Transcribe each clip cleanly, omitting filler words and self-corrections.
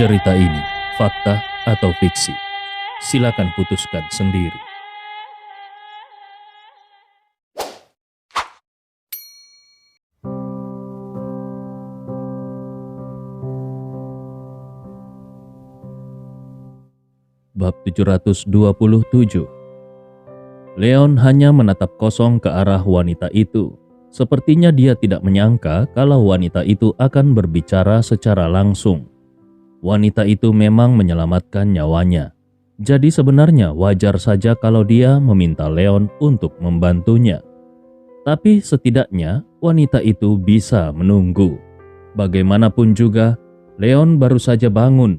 Cerita ini fakta atau fiksi? Silakan putuskan sendiri. Bab 727. Leon hanya menatap kosong ke arah wanita itu. Sepertinya dia tidak menyangka kalau wanita itu akan berbicara secara langsung. Wanita itu memang menyelamatkan nyawanya. Jadi sebenarnya wajar saja kalau dia meminta Leon untuk membantunya. Tapi setidaknya wanita itu bisa menunggu. Bagaimanapun juga, Leon baru saja bangun.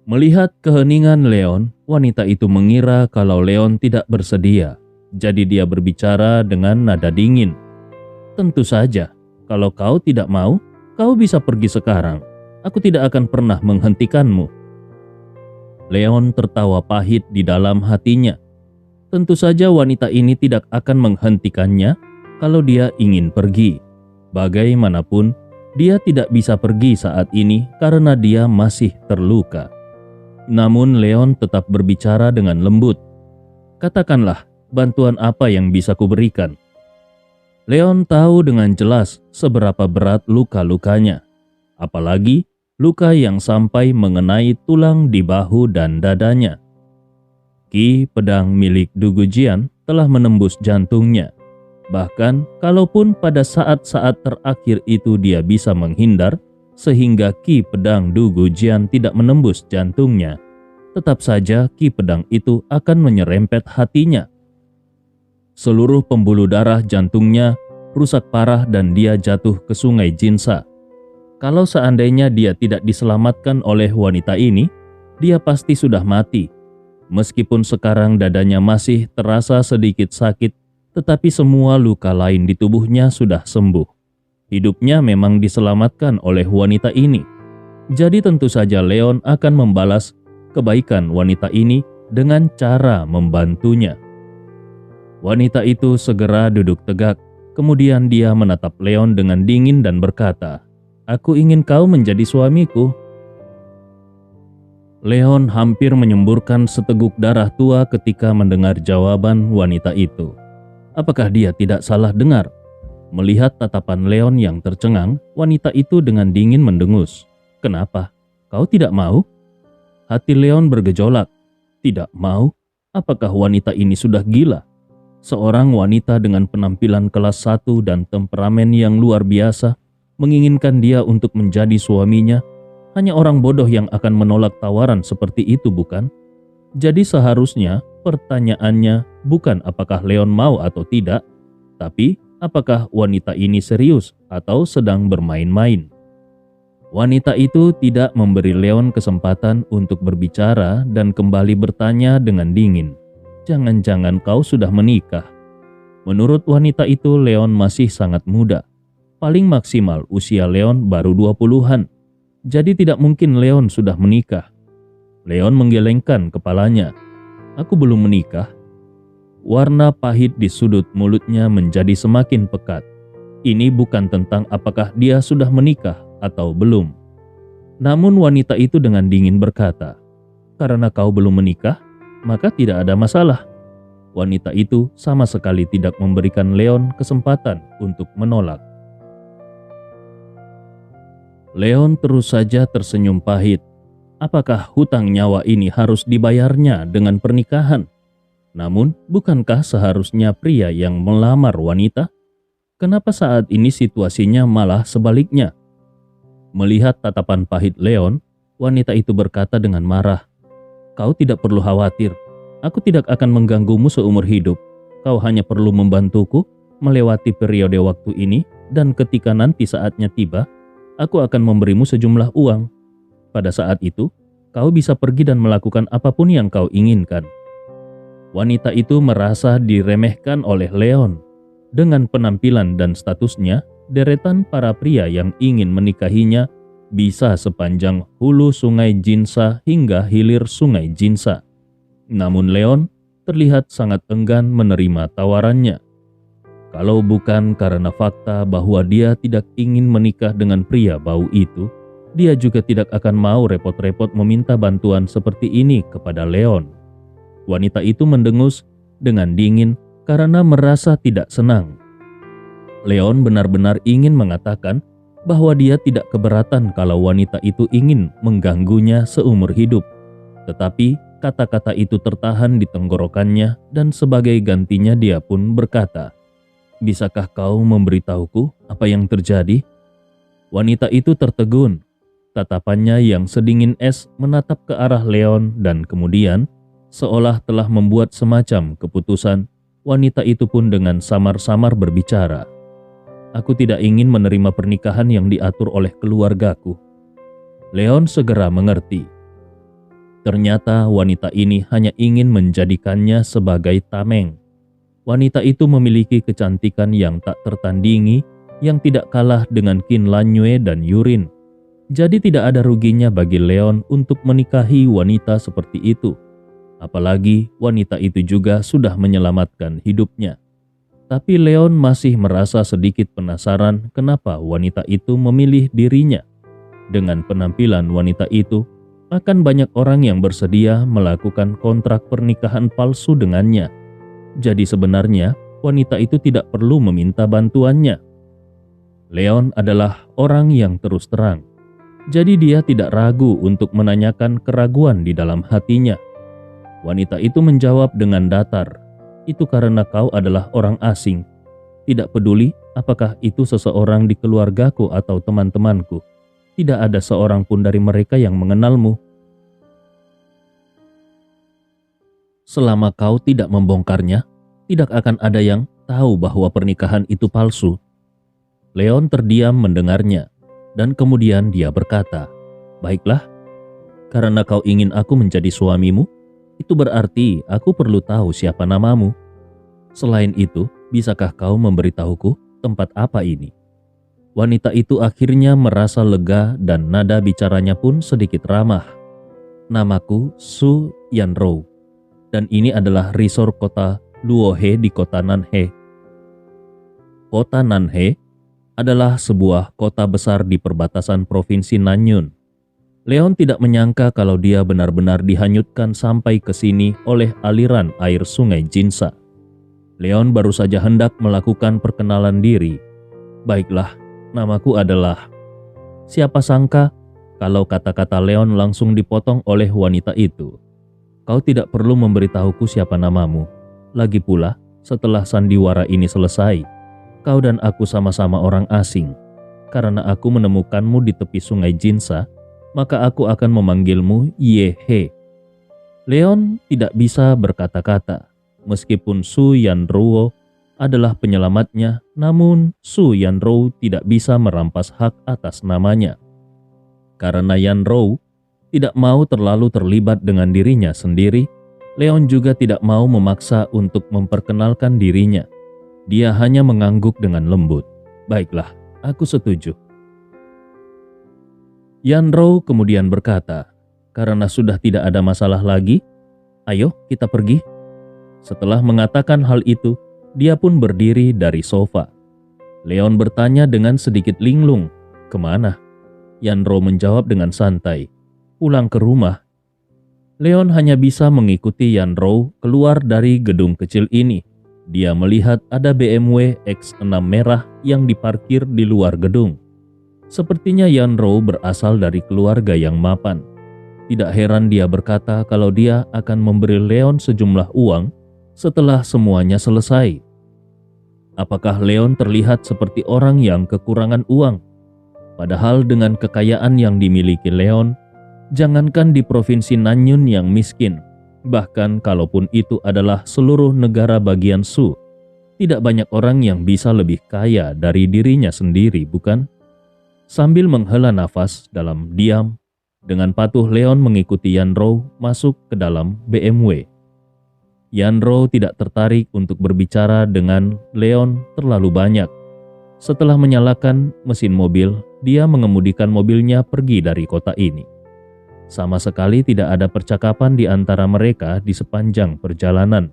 Melihat keheningan Leon, wanita itu mengira kalau Leon tidak bersedia. Jadi dia berbicara dengan nada dingin. "Tentu saja, kalau kau tidak mau, kau bisa pergi sekarang. Aku tidak akan pernah menghentikanmu." Leon tertawa pahit di dalam hatinya. Tentu saja wanita ini tidak akan menghentikannya kalau dia ingin pergi. Bagaimanapun, dia tidak bisa pergi saat ini karena dia masih terluka. Namun Leon tetap berbicara dengan lembut. "Katakanlah, bantuan apa yang bisa kuberikan?" Leon tahu dengan jelas seberapa berat luka-lukanya. Apalagi luka yang sampai mengenai tulang di bahu dan dadanya. Ki pedang milik Dugu Jian telah menembus jantungnya. Bahkan kalaupun pada saat-saat terakhir itu dia bisa menghindar, sehingga ki pedang Dugu Jian tidak menembus jantungnya, tetap saja ki pedang itu akan menyerempet hatinya. Seluruh pembuluh darah jantungnya rusak parah dan dia jatuh ke sungai Jinsa. Kalau seandainya dia tidak diselamatkan oleh wanita ini, dia pasti sudah mati. Meskipun sekarang dadanya masih terasa sedikit sakit, tetapi semua luka lain di tubuhnya sudah sembuh. Hidupnya memang diselamatkan oleh wanita ini. Jadi tentu saja Leon akan membalas kebaikan wanita ini dengan cara membantunya. Wanita itu segera duduk tegak, kemudian dia menatap Leon dengan dingin dan berkata, "Aku ingin kau menjadi suamiku." Leon hampir menyemburkan seteguk darah tua ketika mendengar jawaban wanita itu. Apakah dia tidak salah dengar? Melihat tatapan Leon yang tercengang, wanita itu dengan dingin mendengus. "Kenapa? Kau tidak mau?" Hati Leon bergejolak. Tidak mau? Apakah wanita ini sudah gila? Seorang wanita dengan penampilan kelas 1 dan temperamen yang luar biasa menginginkan dia untuk menjadi suaminya. Hanya orang bodoh yang akan menolak tawaran seperti itu, bukan? Jadi seharusnya pertanyaannya bukan apakah Leon mau atau tidak, tapi apakah wanita ini serius atau sedang bermain-main. Wanita itu tidak memberi Leon kesempatan untuk berbicara dan kembali bertanya dengan dingin, "Jangan-jangan kau sudah menikah?" Menurut wanita itu, Leon masih sangat muda. Paling maksimal usia Leon baru 20-an. Jadi tidak mungkin Leon sudah menikah. Leon menggelengkan kepalanya. "Aku belum menikah." Warna pahit di sudut mulutnya menjadi semakin pekat. Ini bukan tentang apakah dia sudah menikah atau belum. Namun wanita itu dengan dingin berkata, "Karena kau belum menikah, maka tidak ada masalah." Wanita itu sama sekali tidak memberikan Leon kesempatan untuk menolak. Leon terus saja tersenyum pahit. Apakah hutang nyawa ini harus dibayarnya dengan pernikahan? Namun, bukankah seharusnya pria yang melamar wanita? Kenapa saat ini situasinya malah sebaliknya? Melihat tatapan pahit Leon, wanita itu berkata dengan marah, "Kau tidak perlu khawatir. Aku tidak akan mengganggumu seumur hidup. Kau hanya perlu membantuku melewati periode waktu ini, dan ketika nanti saatnya tiba, aku akan memberimu sejumlah uang. Pada saat itu, kau bisa pergi dan melakukan apapun yang kau inginkan." Wanita itu merasa diremehkan oleh Leon. Dengan penampilan dan statusnya, deretan para pria yang ingin menikahinya bisa sepanjang hulu sungai Jinsa hingga hilir sungai Jinsa. Namun Leon terlihat sangat enggan menerima tawarannya. Kalau bukan karena fakta bahwa dia tidak ingin menikah dengan pria bau itu, dia juga tidak akan mau repot-repot meminta bantuan seperti ini kepada Leon. Wanita itu mendengus dengan dingin karena merasa tidak senang. Leon benar-benar ingin mengatakan bahwa dia tidak keberatan kalau wanita itu ingin mengganggunya seumur hidup. Tetapi kata-kata itu tertahan di tenggorokannya dan sebagai gantinya dia pun berkata, "Bisakah kau memberitahuku apa yang terjadi?" Wanita itu tertegun. Tatapannya yang sedingin es menatap ke arah Leon dan kemudian seolah telah membuat semacam keputusan, wanita itu pun dengan samar-samar berbicara. "Aku tidak ingin menerima pernikahan yang diatur oleh keluargaku." Leon segera mengerti. Ternyata wanita ini hanya ingin menjadikannya sebagai tameng. Wanita itu memiliki kecantikan yang tak tertandingi, yang tidak kalah dengan Qin Lanyue dan Yurin. Jadi tidak ada ruginya bagi Leon untuk menikahi wanita seperti itu. Apalagi wanita itu juga sudah menyelamatkan hidupnya. Tapi Leon masih merasa sedikit penasaran kenapa wanita itu memilih dirinya. Dengan penampilan wanita itu, akan banyak orang yang bersedia melakukan kontrak pernikahan palsu dengannya. Jadi sebenarnya wanita itu tidak perlu meminta bantuannya. Leon adalah orang yang terus terang. Jadi dia tidak ragu untuk menanyakan keraguan di dalam hatinya. Wanita itu menjawab dengan datar, "Itu karena kau adalah orang asing. Tidak peduli apakah itu seseorang di keluargaku atau teman-temanku. Tidak ada seorang pun dari mereka yang mengenalmu. Selama kau tidak membongkarnya, tidak akan ada yang tahu bahwa pernikahan itu palsu." Leon terdiam mendengarnya, dan kemudian dia berkata, "Baiklah, karena kau ingin aku menjadi suamimu, itu berarti aku perlu tahu siapa namamu. Selain itu, bisakah kau memberitahuku tempat apa ini?" Wanita itu akhirnya merasa lega dan nada bicaranya pun sedikit ramah. "Namaku Su Yanrou, dan ini adalah resort kota Luohe di kota Nanhe." Kota Nanhe adalah sebuah kota besar di perbatasan provinsi Nanyun. Leon tidak menyangka kalau dia benar-benar dihanyutkan sampai ke sini oleh aliran air sungai Jinsa. Leon baru saja hendak melakukan perkenalan diri. "Baiklah, namaku adalah..." Siapa sangka kalau kata-kata Leon langsung dipotong oleh wanita itu. "Kau tidak perlu memberitahuku siapa namamu. Lagi pula, setelah sandiwara ini selesai, kau dan aku sama-sama orang asing. Karena aku menemukanmu di tepi sungai Jinsa, maka aku akan memanggilmu Ye He." Leon tidak bisa berkata-kata. Meskipun Su Yanrou adalah penyelamatnya, namun Su Yanrou tidak bisa merampas hak atas namanya. Karena Yanrou tidak mau terlalu terlibat dengan dirinya sendiri, Leon juga tidak mau memaksa untuk memperkenalkan dirinya. Dia hanya mengangguk dengan lembut. "Baiklah, aku setuju." Yanrou kemudian berkata, "Karena sudah tidak ada masalah lagi, ayo kita pergi." Setelah mengatakan hal itu, dia pun berdiri dari sofa. Leon bertanya dengan sedikit linglung, "Kemana?" Yanrou menjawab dengan santai, "Pulang ke rumah." Leon hanya bisa mengikuti Yanrou keluar dari gedung kecil ini. Dia melihat ada BMW X6 merah yang diparkir di luar gedung. Sepertinya Yanrou berasal dari keluarga yang mapan. Tidak heran dia berkata kalau dia akan memberi Leon sejumlah uang setelah semuanya selesai. Apakah Leon terlihat seperti orang yang kekurangan uang? Padahal dengan kekayaan yang dimiliki Leon, jangankan di provinsi Nanyun yang miskin, bahkan kalaupun itu adalah seluruh negara bagian Su, tidak banyak orang yang bisa lebih kaya dari dirinya sendiri, bukan? Sambil menghela nafas dalam diam, dengan patuh Leon mengikuti Yanrou masuk ke dalam BMW. Yanrou tidak tertarik untuk berbicara dengan Leon terlalu banyak. Setelah menyalakan mesin mobil, dia mengemudikan mobilnya pergi dari kota ini. Sama sekali tidak ada percakapan di antara mereka di sepanjang perjalanan.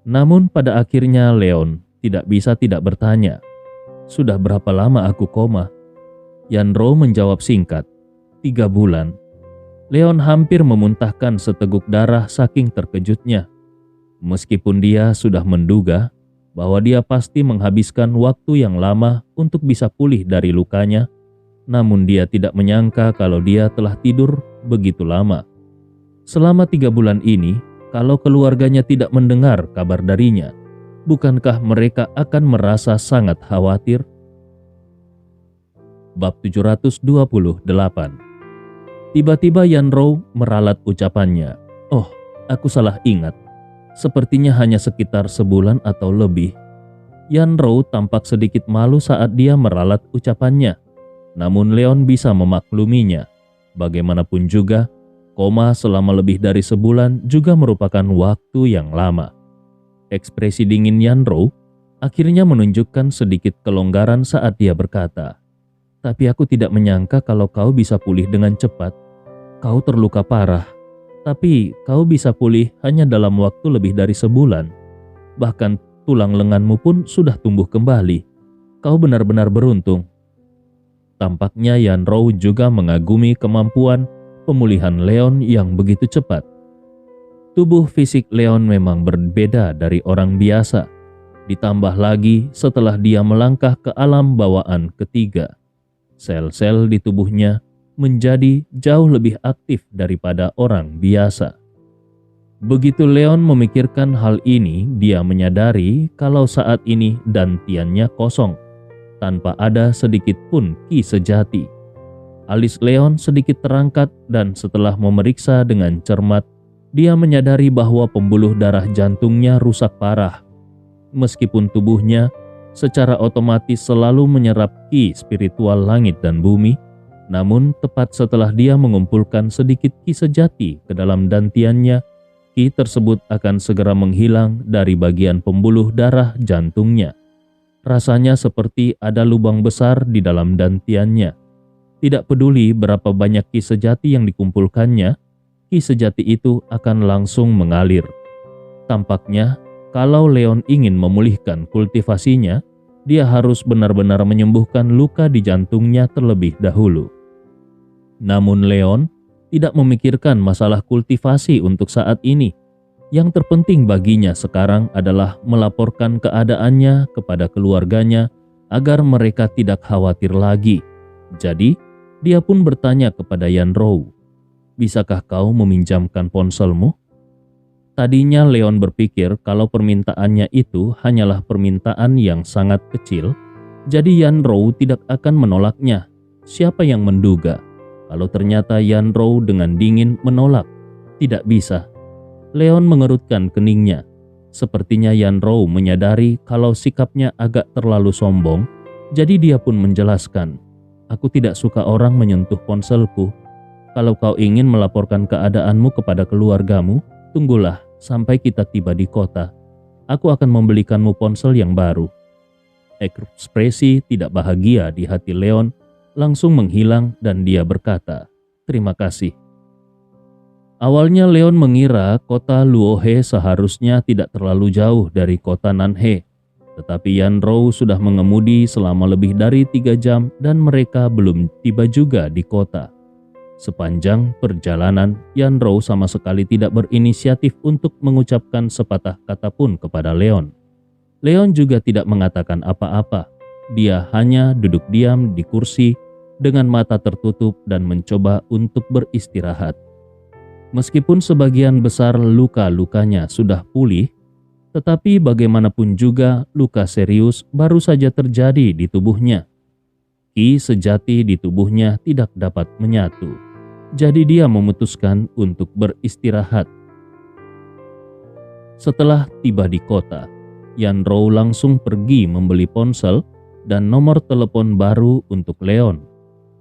Namun pada akhirnya Leon tidak bisa tidak bertanya, "Sudah berapa lama aku koma?" Yanrou menjawab singkat, 3 bulan. Leon hampir memuntahkan seteguk darah saking terkejutnya. Meskipun dia sudah menduga bahwa dia pasti menghabiskan waktu yang lama untuk bisa pulih dari lukanya, namun dia tidak menyangka kalau dia telah tidur begitu lama. Selama 3 bulan ini, kalau keluarganya tidak mendengar kabar darinya, bukankah mereka akan merasa sangat khawatir? Bab 728. Tiba-tiba Yanrou meralat ucapannya. Oh, aku salah ingat. Sepertinya hanya sekitar sebulan atau lebih. Yanrou tampak sedikit malu saat dia meralat ucapannya. Namun Leon bisa memakluminya. Bagaimanapun juga, koma selama lebih dari sebulan juga merupakan waktu yang lama. Ekspresi dingin Yanrou akhirnya menunjukkan sedikit kelonggaran saat dia berkata, "Tapi aku tidak menyangka kalau kau bisa pulih dengan cepat. Kau terluka parah, tapi kau bisa pulih hanya dalam waktu lebih dari sebulan. Bahkan tulang lenganmu pun sudah tumbuh kembali. Kau benar-benar beruntung." Tampaknya Yanrou juga mengagumi kemampuan pemulihan Leon yang begitu cepat. Tubuh fisik Leon memang berbeda dari orang biasa. Ditambah lagi setelah dia melangkah ke alam bawaan ketiga. Sel-sel di tubuhnya menjadi jauh lebih aktif daripada orang biasa. Begitu Leon memikirkan hal ini, dia menyadari kalau saat ini dantiannya kosong, tanpa ada sedikit pun ki sejati. Alis Leon sedikit terangkat dan setelah memeriksa dengan cermat, dia menyadari bahwa pembuluh darah jantungnya rusak parah. Meskipun tubuhnya secara otomatis selalu menyerap ki spiritual langit dan bumi, namun tepat setelah dia mengumpulkan sedikit ki sejati ke dalam dantiannya, ki tersebut akan segera menghilang dari bagian pembuluh darah jantungnya. Rasanya seperti ada lubang besar di dalam dantiannya. Tidak peduli berapa banyak ki sejati yang dikumpulkannya, ki sejati itu akan langsung mengalir. Tampaknya, kalau Leon ingin memulihkan kultivasinya, dia harus benar-benar menyembuhkan luka di jantungnya terlebih dahulu. Namun Leon tidak memikirkan masalah kultivasi untuk saat ini. Yang terpenting baginya sekarang adalah melaporkan keadaannya kepada keluarganya agar mereka tidak khawatir lagi. Jadi, dia pun bertanya kepada Yanrou, "Bisakah kau meminjamkan ponselmu?" Tadinya Leon berpikir kalau permintaannya itu hanyalah permintaan yang sangat kecil, jadi Yanrou tidak akan menolaknya. Siapa yang menduga kalau ternyata Yanrou dengan dingin menolak? Tidak bisa. Leon mengerutkan keningnya. Sepertinya Yanrou menyadari kalau sikapnya agak terlalu sombong, jadi dia pun menjelaskan, "Aku tidak suka orang menyentuh ponselku. Kalau kau ingin melaporkan keadaanmu kepada keluargamu, tunggulah sampai kita tiba di kota. Aku akan membelikanmu ponsel yang baru." Ekspresi tidak bahagia di hati Leon langsung menghilang dan dia berkata, "Terima kasih." Awalnya Leon mengira kota Luohe seharusnya tidak terlalu jauh dari kota Nanhe. Tetapi Yanrou sudah mengemudi selama lebih dari 3 jam dan mereka belum tiba juga di kota. Sepanjang perjalanan, Yanrou sama sekali tidak berinisiatif untuk mengucapkan sepatah kata pun kepada Leon. Leon juga tidak mengatakan apa-apa. Dia hanya duduk diam di kursi dengan mata tertutup dan mencoba untuk beristirahat. Meskipun sebagian besar luka-lukanya sudah pulih, tetapi bagaimanapun juga luka serius baru saja terjadi di tubuhnya. Ki sejati di tubuhnya tidak dapat menyatu. Jadi dia memutuskan untuk beristirahat. Setelah tiba di kota, Yanrou langsung pergi membeli ponsel dan nomor telepon baru untuk Leon.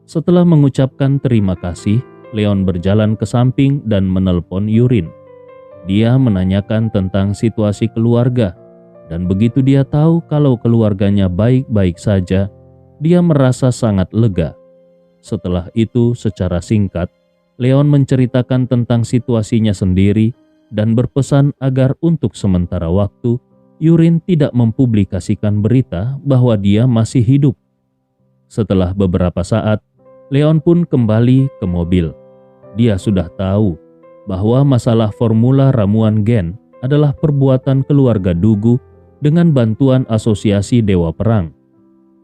Setelah mengucapkan terima kasih, Leon berjalan ke samping dan menelpon Yurin. Dia menanyakan tentang situasi keluarga, dan begitu dia tahu kalau keluarganya baik-baik saja, dia merasa sangat lega. Setelah itu, secara singkat, Leon menceritakan tentang situasinya sendiri dan berpesan agar untuk sementara waktu, Yurin tidak mempublikasikan berita bahwa dia masih hidup. Setelah beberapa saat, Leon pun kembali ke mobil. Dia sudah tahu bahwa masalah formula ramuan gen adalah perbuatan keluarga Dugu dengan bantuan Asosiasi Dewa Perang.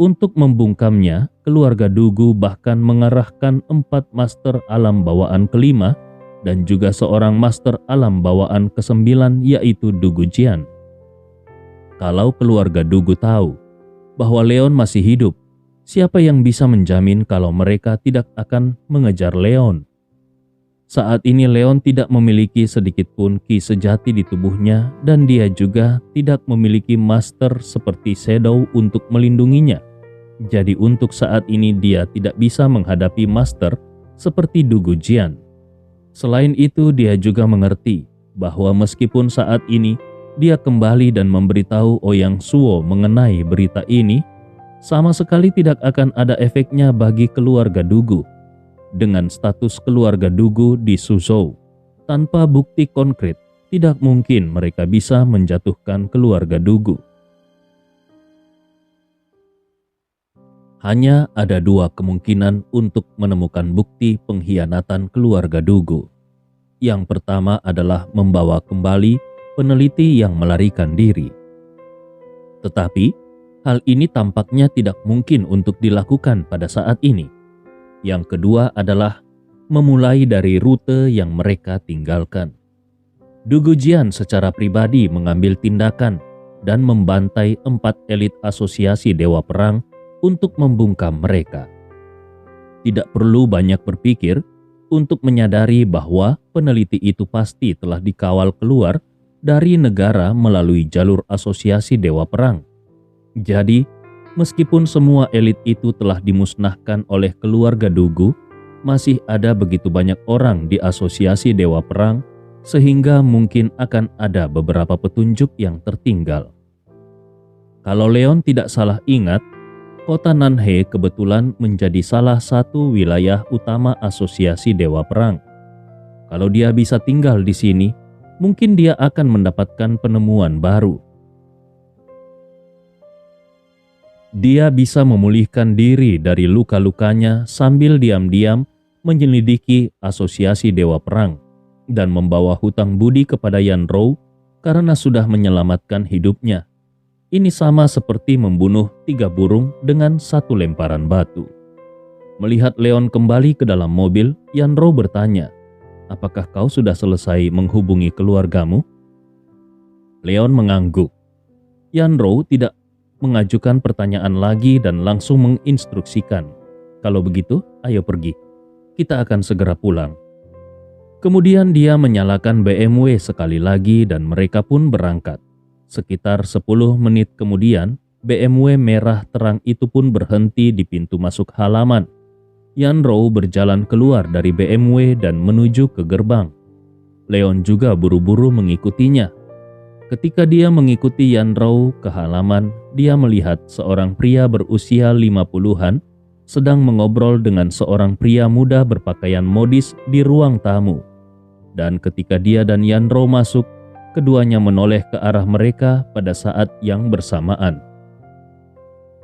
Untuk membungkamnya, keluarga Dugu bahkan mengerahkan 4 master alam bawaan kelima dan juga seorang master alam bawaan ke-9 yaitu Dugu Jian. Kalau keluarga Dugu tahu bahwa Leon masih hidup, siapa yang bisa menjamin kalau mereka tidak akan mengejar Leon? Saat ini Leon tidak memiliki sedikit pun ki sejati di tubuhnya dan dia juga tidak memiliki master seperti Shadow untuk melindunginya. Jadi untuk saat ini dia tidak bisa menghadapi master seperti Dugu Jian. Selain itu dia juga mengerti bahwa meskipun saat ini dia kembali dan memberitahu Ouyang Suo mengenai berita ini, sama sekali tidak akan ada efeknya bagi keluarga Dugu. Dengan status keluarga Dugu di Suzhou, tanpa bukti konkret, tidak mungkin mereka bisa menjatuhkan keluarga Dugu. Hanya ada 2 kemungkinan untuk menemukan bukti pengkhianatan keluarga Dugu. Yang pertama adalah membawa kembali peneliti yang melarikan diri. Tetapi, hal ini tampaknya tidak mungkin untuk dilakukan pada saat ini. Yang kedua adalah memulai dari rute yang mereka tinggalkan. Dugu Jian secara pribadi mengambil tindakan dan membantai 4 elit Asosiasi Dewa Perang untuk membungkam mereka. Tidak perlu banyak berpikir untuk menyadari bahwa peneliti itu pasti telah dikawal keluar dari negara melalui jalur Asosiasi Dewa Perang. Jadi, meskipun semua elit itu telah dimusnahkan oleh keluarga Dugu, masih ada begitu banyak orang di Asosiasi Dewa Perang sehingga mungkin akan ada beberapa petunjuk yang tertinggal. Kalau Leon tidak salah ingat, kota Nanhe kebetulan menjadi salah satu wilayah utama Asosiasi Dewa Perang. Kalau dia bisa tinggal di sini, mungkin dia akan mendapatkan penemuan baru. Dia bisa memulihkan diri dari luka-lukanya sambil diam-diam menyelidiki Asosiasi Dewa Perang dan membawa hutang budi kepada Yanrou karena sudah menyelamatkan hidupnya. Ini sama seperti membunuh 3 burung dengan 1 lemparan batu. Melihat Leon kembali ke dalam mobil, Yanrou bertanya, "Apakah kau sudah selesai menghubungi keluargamu?" Leon mengangguk. Yanrou tidak mengajukan pertanyaan lagi dan langsung menginstruksikan, "Kalau begitu, ayo pergi. Kita akan segera pulang." Kemudian dia menyalakan BMW sekali lagi dan mereka pun berangkat. Sekitar 10 menit kemudian, BMW merah terang itu pun berhenti di pintu masuk halaman. Yanrou berjalan keluar dari BMW dan menuju ke gerbang. Leon juga buru-buru mengikutinya. Ketika dia mengikuti Yanrou ke halaman, dia melihat seorang pria berusia 50-an sedang mengobrol dengan seorang pria muda berpakaian modis di ruang tamu. Dan ketika dia dan Yanrou masuk, keduanya menoleh ke arah mereka pada saat yang bersamaan.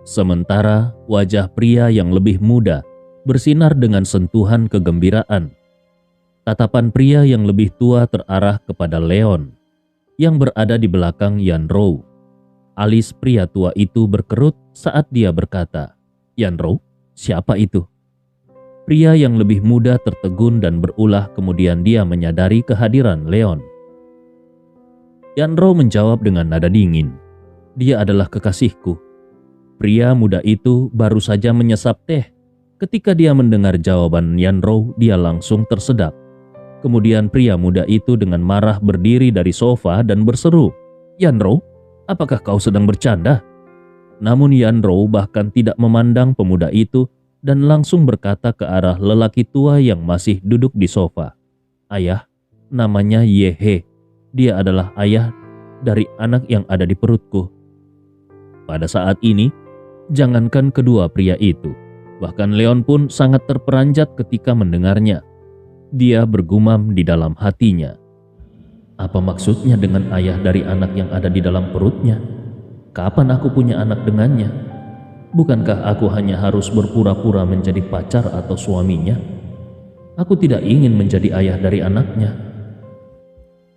Sementara wajah pria yang lebih muda bersinar dengan sentuhan kegembiraan. Tatapan pria yang lebih tua terarah kepada Leon yang berada di belakang Yanrou. Alis pria tua itu berkerut saat dia berkata, "Yanrou, siapa itu?" Pria yang lebih muda tertegun dan berulah, kemudian dia menyadari kehadiran Leon. Yanrou menjawab dengan nada dingin, "Dia adalah kekasihku." Pria muda itu baru saja menyesap teh. Ketika dia mendengar jawaban Yanrou, dia langsung tersedak. Kemudian pria muda itu dengan marah berdiri dari sofa dan berseru, "Yanrou, apakah kau sedang bercanda?" Namun Yanrou bahkan tidak memandang pemuda itu dan langsung berkata ke arah lelaki tua yang masih duduk di sofa, "Ayah, namanya Yehe. Dia adalah ayah dari anak yang ada di perutku." Pada saat ini, jangankan kedua pria itu, bahkan Leon pun sangat terperanjat ketika mendengarnya. Dia bergumam di dalam hatinya, "Apa maksudnya dengan ayah dari anak yang ada di dalam perutnya? Kapan aku punya anak dengannya? Bukankah aku hanya harus berpura-pura menjadi pacar atau suaminya? Aku tidak ingin menjadi ayah dari anaknya."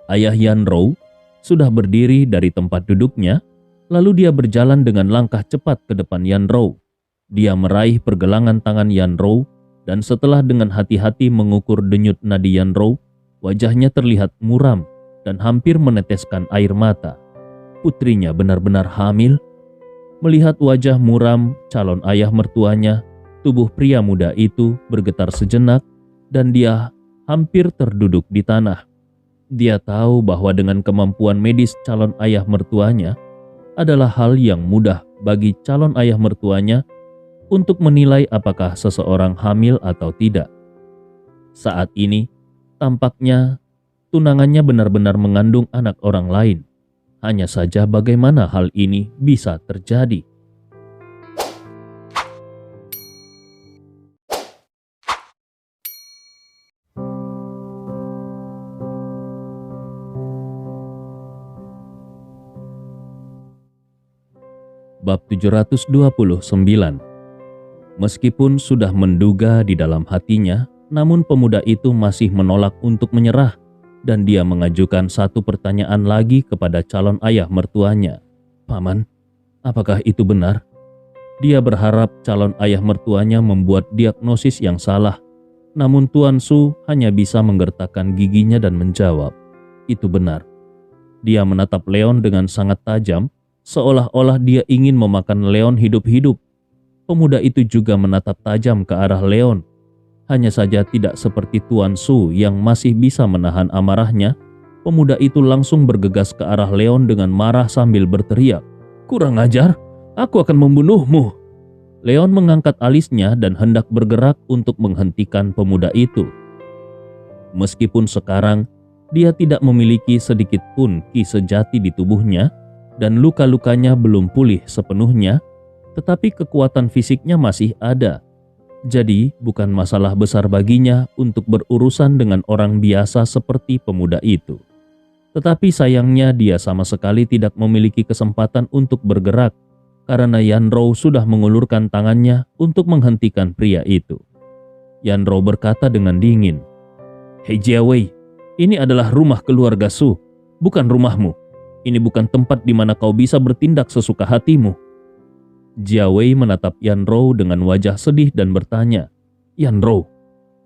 Ayah Yanrou sudah berdiri dari tempat duduknya, lalu dia berjalan dengan langkah cepat ke depan Yanrou. Dia meraih pergelangan tangan Yanrou dan setelah dengan hati-hati mengukur denyut nadi Yanrou, wajahnya terlihat muram dan hampir meneteskan air mata. Putrinya benar-benar hamil. Melihat wajah muram calon ayah mertuanya, tubuh pria muda itu bergetar sejenak dan dia hampir terduduk di tanah. Dia tahu bahwa dengan kemampuan medis calon ayah mertuanya adalah hal yang mudah bagi calon ayah mertuanya untuk menilai apakah seseorang hamil atau tidak. Saat ini, tampaknya tunangannya benar-benar mengandung anak orang lain. Hanya saja bagaimana hal ini bisa terjadi? Bab 729. Meskipun sudah menduga di dalam hatinya, namun pemuda itu masih menolak untuk menyerah. Dan dia mengajukan satu pertanyaan lagi kepada calon ayah mertuanya. "Paman, apakah itu benar?" Dia berharap calon ayah mertuanya membuat diagnosis yang salah. Namun Tuan Su hanya bisa menggertakkan giginya dan menjawab, "Itu benar." Dia menatap Leon dengan sangat tajam, seolah-olah dia ingin memakan Leon hidup-hidup. Pemuda itu juga menatap tajam ke arah Leon. Hanya saja tidak seperti Tuan Su yang masih bisa menahan amarahnya, pemuda itu langsung bergegas ke arah Leon dengan marah sambil berteriak, "Kurang ajar, aku akan membunuhmu." Leon mengangkat alisnya dan hendak bergerak untuk menghentikan pemuda itu. Meskipun sekarang dia tidak memiliki sedikit pun ki sejati di tubuhnya dan luka-lukanya belum pulih sepenuhnya, tetapi kekuatan fisiknya masih ada. Jadi bukan masalah besar baginya untuk berurusan dengan orang biasa seperti pemuda itu. Tetapi sayangnya dia sama sekali tidak memiliki kesempatan untuk bergerak karena Yanrou sudah mengulurkan tangannya untuk menghentikan pria itu. Yanrou berkata dengan dingin, "Hei Jiawei, ini adalah rumah keluarga Su, bukan rumahmu. Ini bukan tempat di mana kau bisa bertindak sesuka hatimu." Jiawei menatap Yanrou dengan wajah sedih dan bertanya, "Yanrou,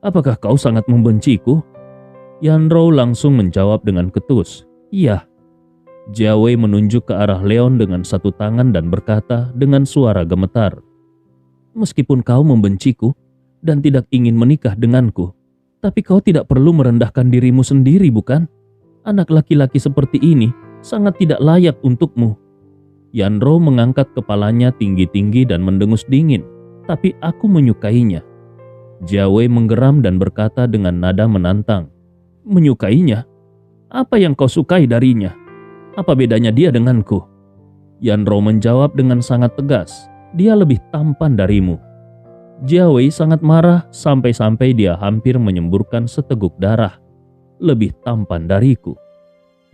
apakah kau sangat membenciku?" Yanrou langsung menjawab dengan ketus, "Iya." Jiawei menunjuk ke arah Leon dengan satu tangan dan berkata dengan suara gemetar, "Meskipun kau membenciku dan tidak ingin menikah denganku, tapi kau tidak perlu merendahkan dirimu sendiri, bukan? Anak laki-laki seperti ini sangat tidak layak untukmu." Yanrou mengangkat kepalanya tinggi-tinggi dan mendengus dingin, "Tapi aku menyukainya." Jiawei menggeram dan berkata dengan nada menantang, "Menyukainya? Apa yang kau sukai darinya? Apa bedanya dia denganku?" Yanrou menjawab dengan sangat tegas, "Dia lebih tampan darimu." Jiawei sangat marah sampai-sampai dia hampir menyemburkan seteguk darah. "Lebih tampan dariku?"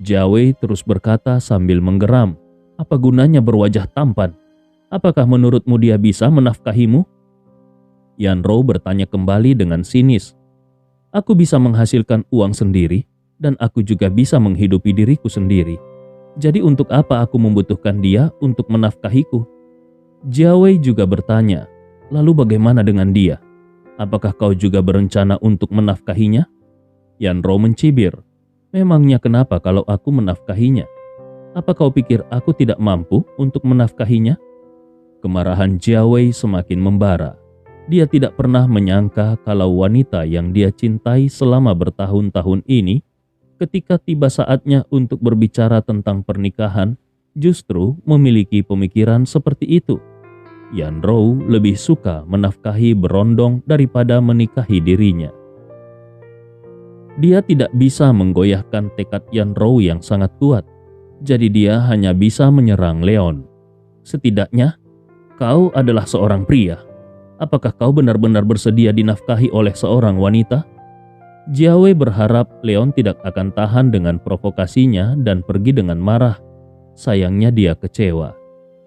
Jiawei terus berkata sambil menggeram, "Apa gunanya berwajah tampan? Apakah menurutmu dia bisa menafkahimu?" Yanrou bertanya kembali dengan sinis, "Aku bisa menghasilkan uang sendiri dan aku juga bisa menghidupi diriku sendiri. Jadi untuk apa aku membutuhkan dia untuk menafkahiku?" Jiawei juga bertanya, "Lalu bagaimana dengan dia? Apakah kau juga berencana untuk menafkahinya?" Yanrou mencibir, "Memangnya kenapa kalau aku menafkahinya? Apa kau pikir aku tidak mampu untuk menafkahinya?" Kemarahan Jiawei semakin membara. Dia tidak pernah menyangka kalau wanita yang dia cintai selama bertahun-tahun ini, ketika tiba saatnya untuk berbicara tentang pernikahan, justru memiliki pemikiran seperti itu. Yanrou lebih suka menafkahi berondong daripada menikahi dirinya. Dia tidak bisa menggoyahkan tekad Yanrou yang sangat kuat. Jadi dia hanya bisa menyerang Leon. "Setidaknya, kau adalah seorang pria. Apakah kau benar-benar bersedia dinafkahi oleh seorang wanita?" Jiawei berharap Leon tidak akan tahan dengan provokasinya dan pergi dengan marah. Sayangnya dia kecewa.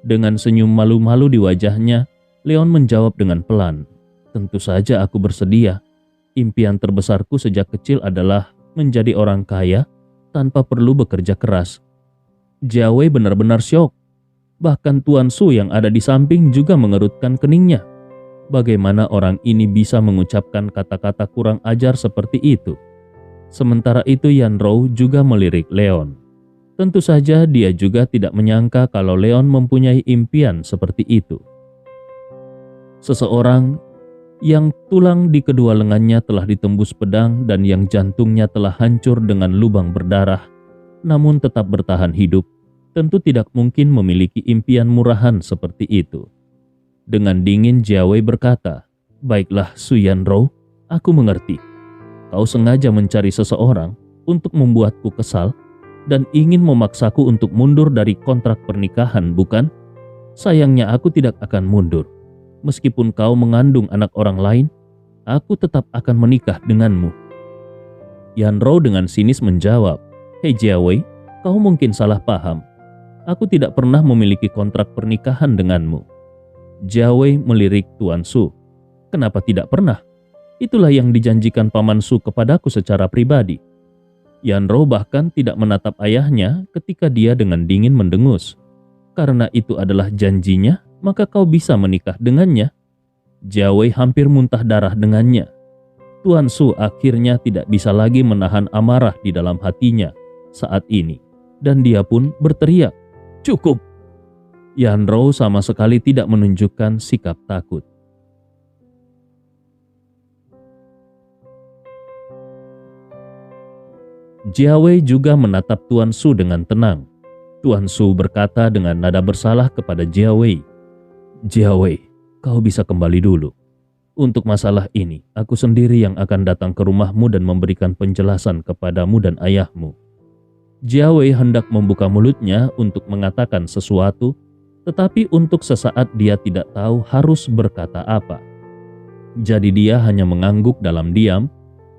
Dengan senyum malu-malu di wajahnya, Leon menjawab dengan pelan, "Tentu saja aku bersedia. Impian terbesarku sejak kecil adalah menjadi orang kaya tanpa perlu bekerja keras." Jia Wei benar-benar syok. Bahkan Tuan Su yang ada di samping juga mengerutkan keningnya. Bagaimana orang ini bisa mengucapkan kata-kata kurang ajar seperti itu? Sementara itu Yan Rou juga melirik Leon. Tentu saja dia juga tidak menyangka kalau Leon mempunyai impian seperti itu. Seseorang yang tulang di kedua lengannya telah ditembus pedang dan yang jantungnya telah hancur dengan lubang berdarah, namun tetap bertahan hidup, tentu tidak mungkin memiliki impian murahan seperti itu. Dengan dingin Jia Wei berkata, "Baiklah Su Yan Rou, aku mengerti. Kau sengaja mencari seseorang untuk membuatku kesal dan ingin memaksaku untuk mundur dari kontrak pernikahan, bukan? Sayangnya aku tidak akan mundur. Meskipun kau mengandung anak orang lain, aku tetap akan menikah denganmu." Yan Rou dengan sinis menjawab, "Hei Jia Wei, kau mungkin salah paham. Aku tidak pernah memiliki kontrak pernikahan denganmu." Jia Wei melirik Tuan Su. "Kenapa tidak pernah? Itulah yang dijanjikan Paman Su kepadaku secara pribadi." Yan Rou bahkan tidak menatap ayahnya ketika dia dengan dingin mendengus. "Karena itu adalah janjinya, maka kau bisa menikah dengannya." Jia Wei hampir muntah darah dengannya. Tuan Su akhirnya tidak bisa lagi menahan amarah di dalam hatinya saat ini. Dan dia pun berteriak, "Cukup!" Yan Rou sama sekali tidak menunjukkan sikap takut. Jia Wei juga menatap Tuan Su dengan tenang. Tuan Su berkata dengan nada bersalah kepada Jia Wei, "Jia Wei, kau bisa kembali dulu. Untuk masalah ini, aku sendiri yang akan datang ke rumahmu dan memberikan penjelasan kepadamu dan ayahmu." Jia Wei hendak membuka mulutnya untuk mengatakan sesuatu, tetapi untuk sesaat dia tidak tahu harus berkata apa. Jadi dia hanya mengangguk dalam diam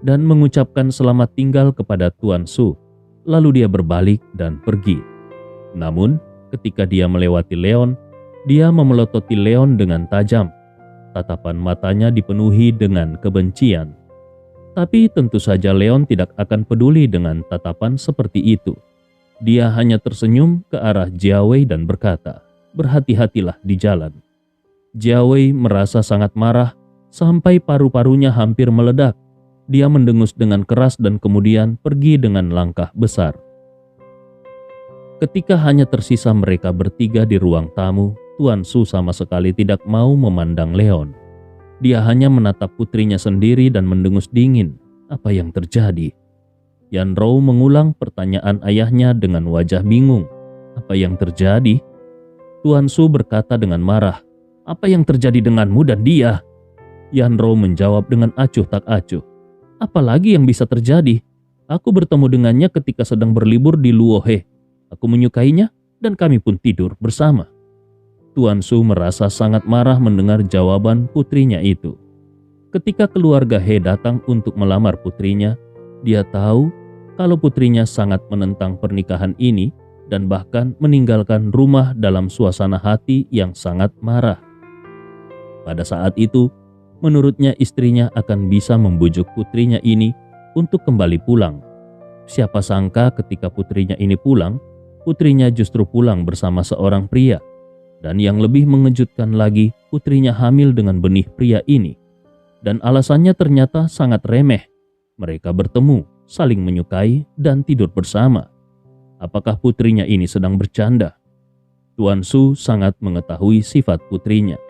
dan mengucapkan selamat tinggal kepada Tuan Su. Lalu dia berbalik dan pergi. Namun, ketika dia melewati Leon, dia memelototi Leon dengan tajam. Tatapan matanya dipenuhi dengan kebencian. Tapi tentu saja Leon tidak akan peduli dengan tatapan seperti itu. Dia hanya tersenyum ke arah Jia Wei dan berkata, "Berhati-hatilah di jalan." Jia Wei merasa sangat marah sampai paru-parunya hampir meledak. Dia mendengus dengan keras dan kemudian pergi dengan langkah besar. Ketika hanya tersisa mereka bertiga di ruang tamu, Tuan Su sama sekali tidak mau memandang Leon. Dia hanya menatap putrinya sendiri dan mendengus dingin. Apa yang terjadi? Yan Rou mengulang pertanyaan ayahnya dengan wajah bingung. Apa yang terjadi? Tuan Su berkata dengan marah, "Apa yang terjadi denganmu dan dia?" Yan Rou menjawab dengan acuh tak acuh. "Apalagi yang bisa terjadi? Aku bertemu dengannya ketika sedang berlibur di Luohe. Aku menyukainya dan kami pun tidur bersama." Tuan Su merasa sangat marah mendengar jawaban putrinya itu. Ketika keluarga He datang untuk melamar putrinya, dia tahu kalau putrinya sangat menentang pernikahan ini dan bahkan meninggalkan rumah dalam suasana hati yang sangat marah. Pada saat itu, menurutnya istrinya akan bisa membujuk putrinya ini untuk kembali pulang. Siapa sangka ketika putrinya ini pulang, putrinya justru pulang bersama seorang pria. Dan yang lebih mengejutkan lagi, putrinya hamil dengan benih pria ini. Dan alasannya ternyata sangat remeh. Mereka bertemu, saling menyukai, dan tidur bersama. Apakah putrinya ini sedang bercanda? Tuan Su sangat mengetahui sifat putrinya.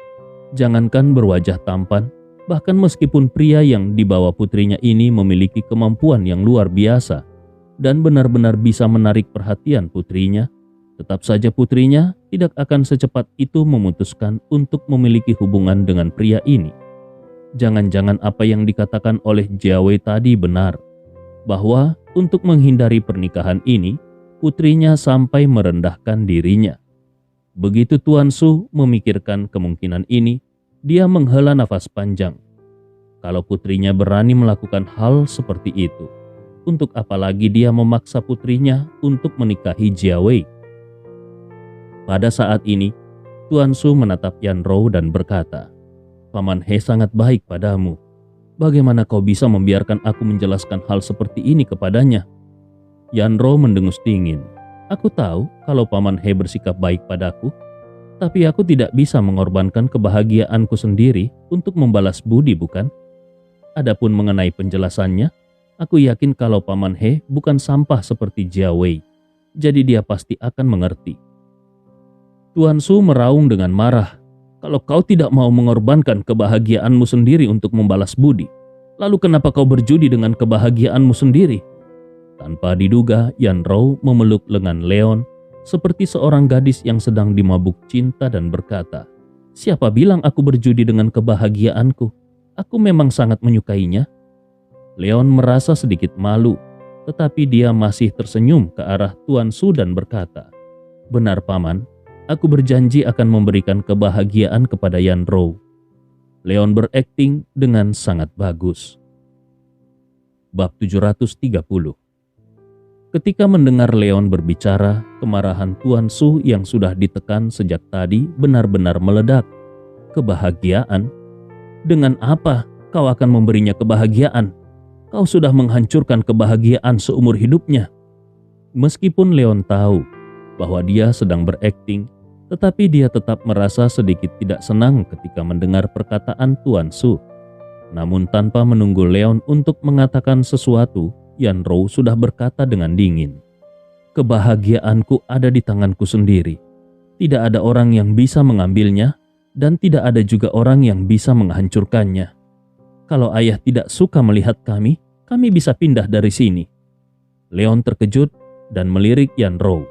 Jangankan berwajah tampan, bahkan meskipun pria yang dibawa putrinya ini memiliki kemampuan yang luar biasa dan benar-benar bisa menarik perhatian putrinya, tetap saja putrinya tidak akan secepat itu memutuskan untuk memiliki hubungan dengan pria ini. Jangan-jangan apa yang dikatakan oleh Jia Wei tadi benar, bahwa untuk menghindari pernikahan ini, putrinya sampai merendahkan dirinya. Begitu Tuan Su memikirkan kemungkinan ini, dia menghela nafas panjang. Kalau putrinya berani melakukan hal seperti itu, untuk apalagi dia memaksa putrinya untuk menikahi Jia Wei? Pada saat ini, Tuan Su menatap Yanrou dan berkata, "Paman He sangat baik padamu. Bagaimana kau bisa membiarkan aku menjelaskan hal seperti ini kepadanya?" Yanrou mendengus dingin. "Aku tahu kalau Paman He bersikap baik padaku, tapi aku tidak bisa mengorbankan kebahagiaanku sendiri untuk membalas budi, bukan? Adapun mengenai penjelasannya, aku yakin kalau Paman He bukan sampah seperti Jia Wei, jadi dia pasti akan mengerti." Tuan Su meraung dengan marah. "Kalau kau tidak mau mengorbankan kebahagiaanmu sendiri untuk membalas budi, lalu kenapa kau berjudi dengan kebahagiaanmu sendiri?" Tanpa diduga, Yanrou memeluk lengan Leon seperti seorang gadis yang sedang dimabuk cinta dan berkata, "Siapa bilang aku berjudi dengan kebahagiaanku? Aku memang sangat menyukainya." Leon merasa sedikit malu, tetapi dia masih tersenyum ke arah Tuan Su dan berkata, "Benar Paman, aku berjanji akan memberikan kebahagiaan kepada Yanrou." Leon berakting dengan sangat bagus. Bab 730. Ketika mendengar Leon berbicara, kemarahan Tuan Su yang sudah ditekan sejak tadi benar-benar meledak. "Kebahagiaan? Dengan apa kau akan memberinya kebahagiaan? Kau sudah menghancurkan kebahagiaan seumur hidupnya." Meskipun Leon tahu bahwa dia sedang berakting, tetapi dia tetap merasa sedikit tidak senang ketika mendengar perkataan Tuan Su. Namun tanpa menunggu Leon untuk mengatakan sesuatu, Yanrou sudah berkata dengan dingin, "Kebahagiaanku ada di tanganku sendiri. Tidak ada orang yang bisa mengambilnya, dan tidak ada juga orang yang bisa menghancurkannya. Kalau ayah tidak suka melihat kami bisa pindah dari sini." Leon terkejut dan melirik Yanrou.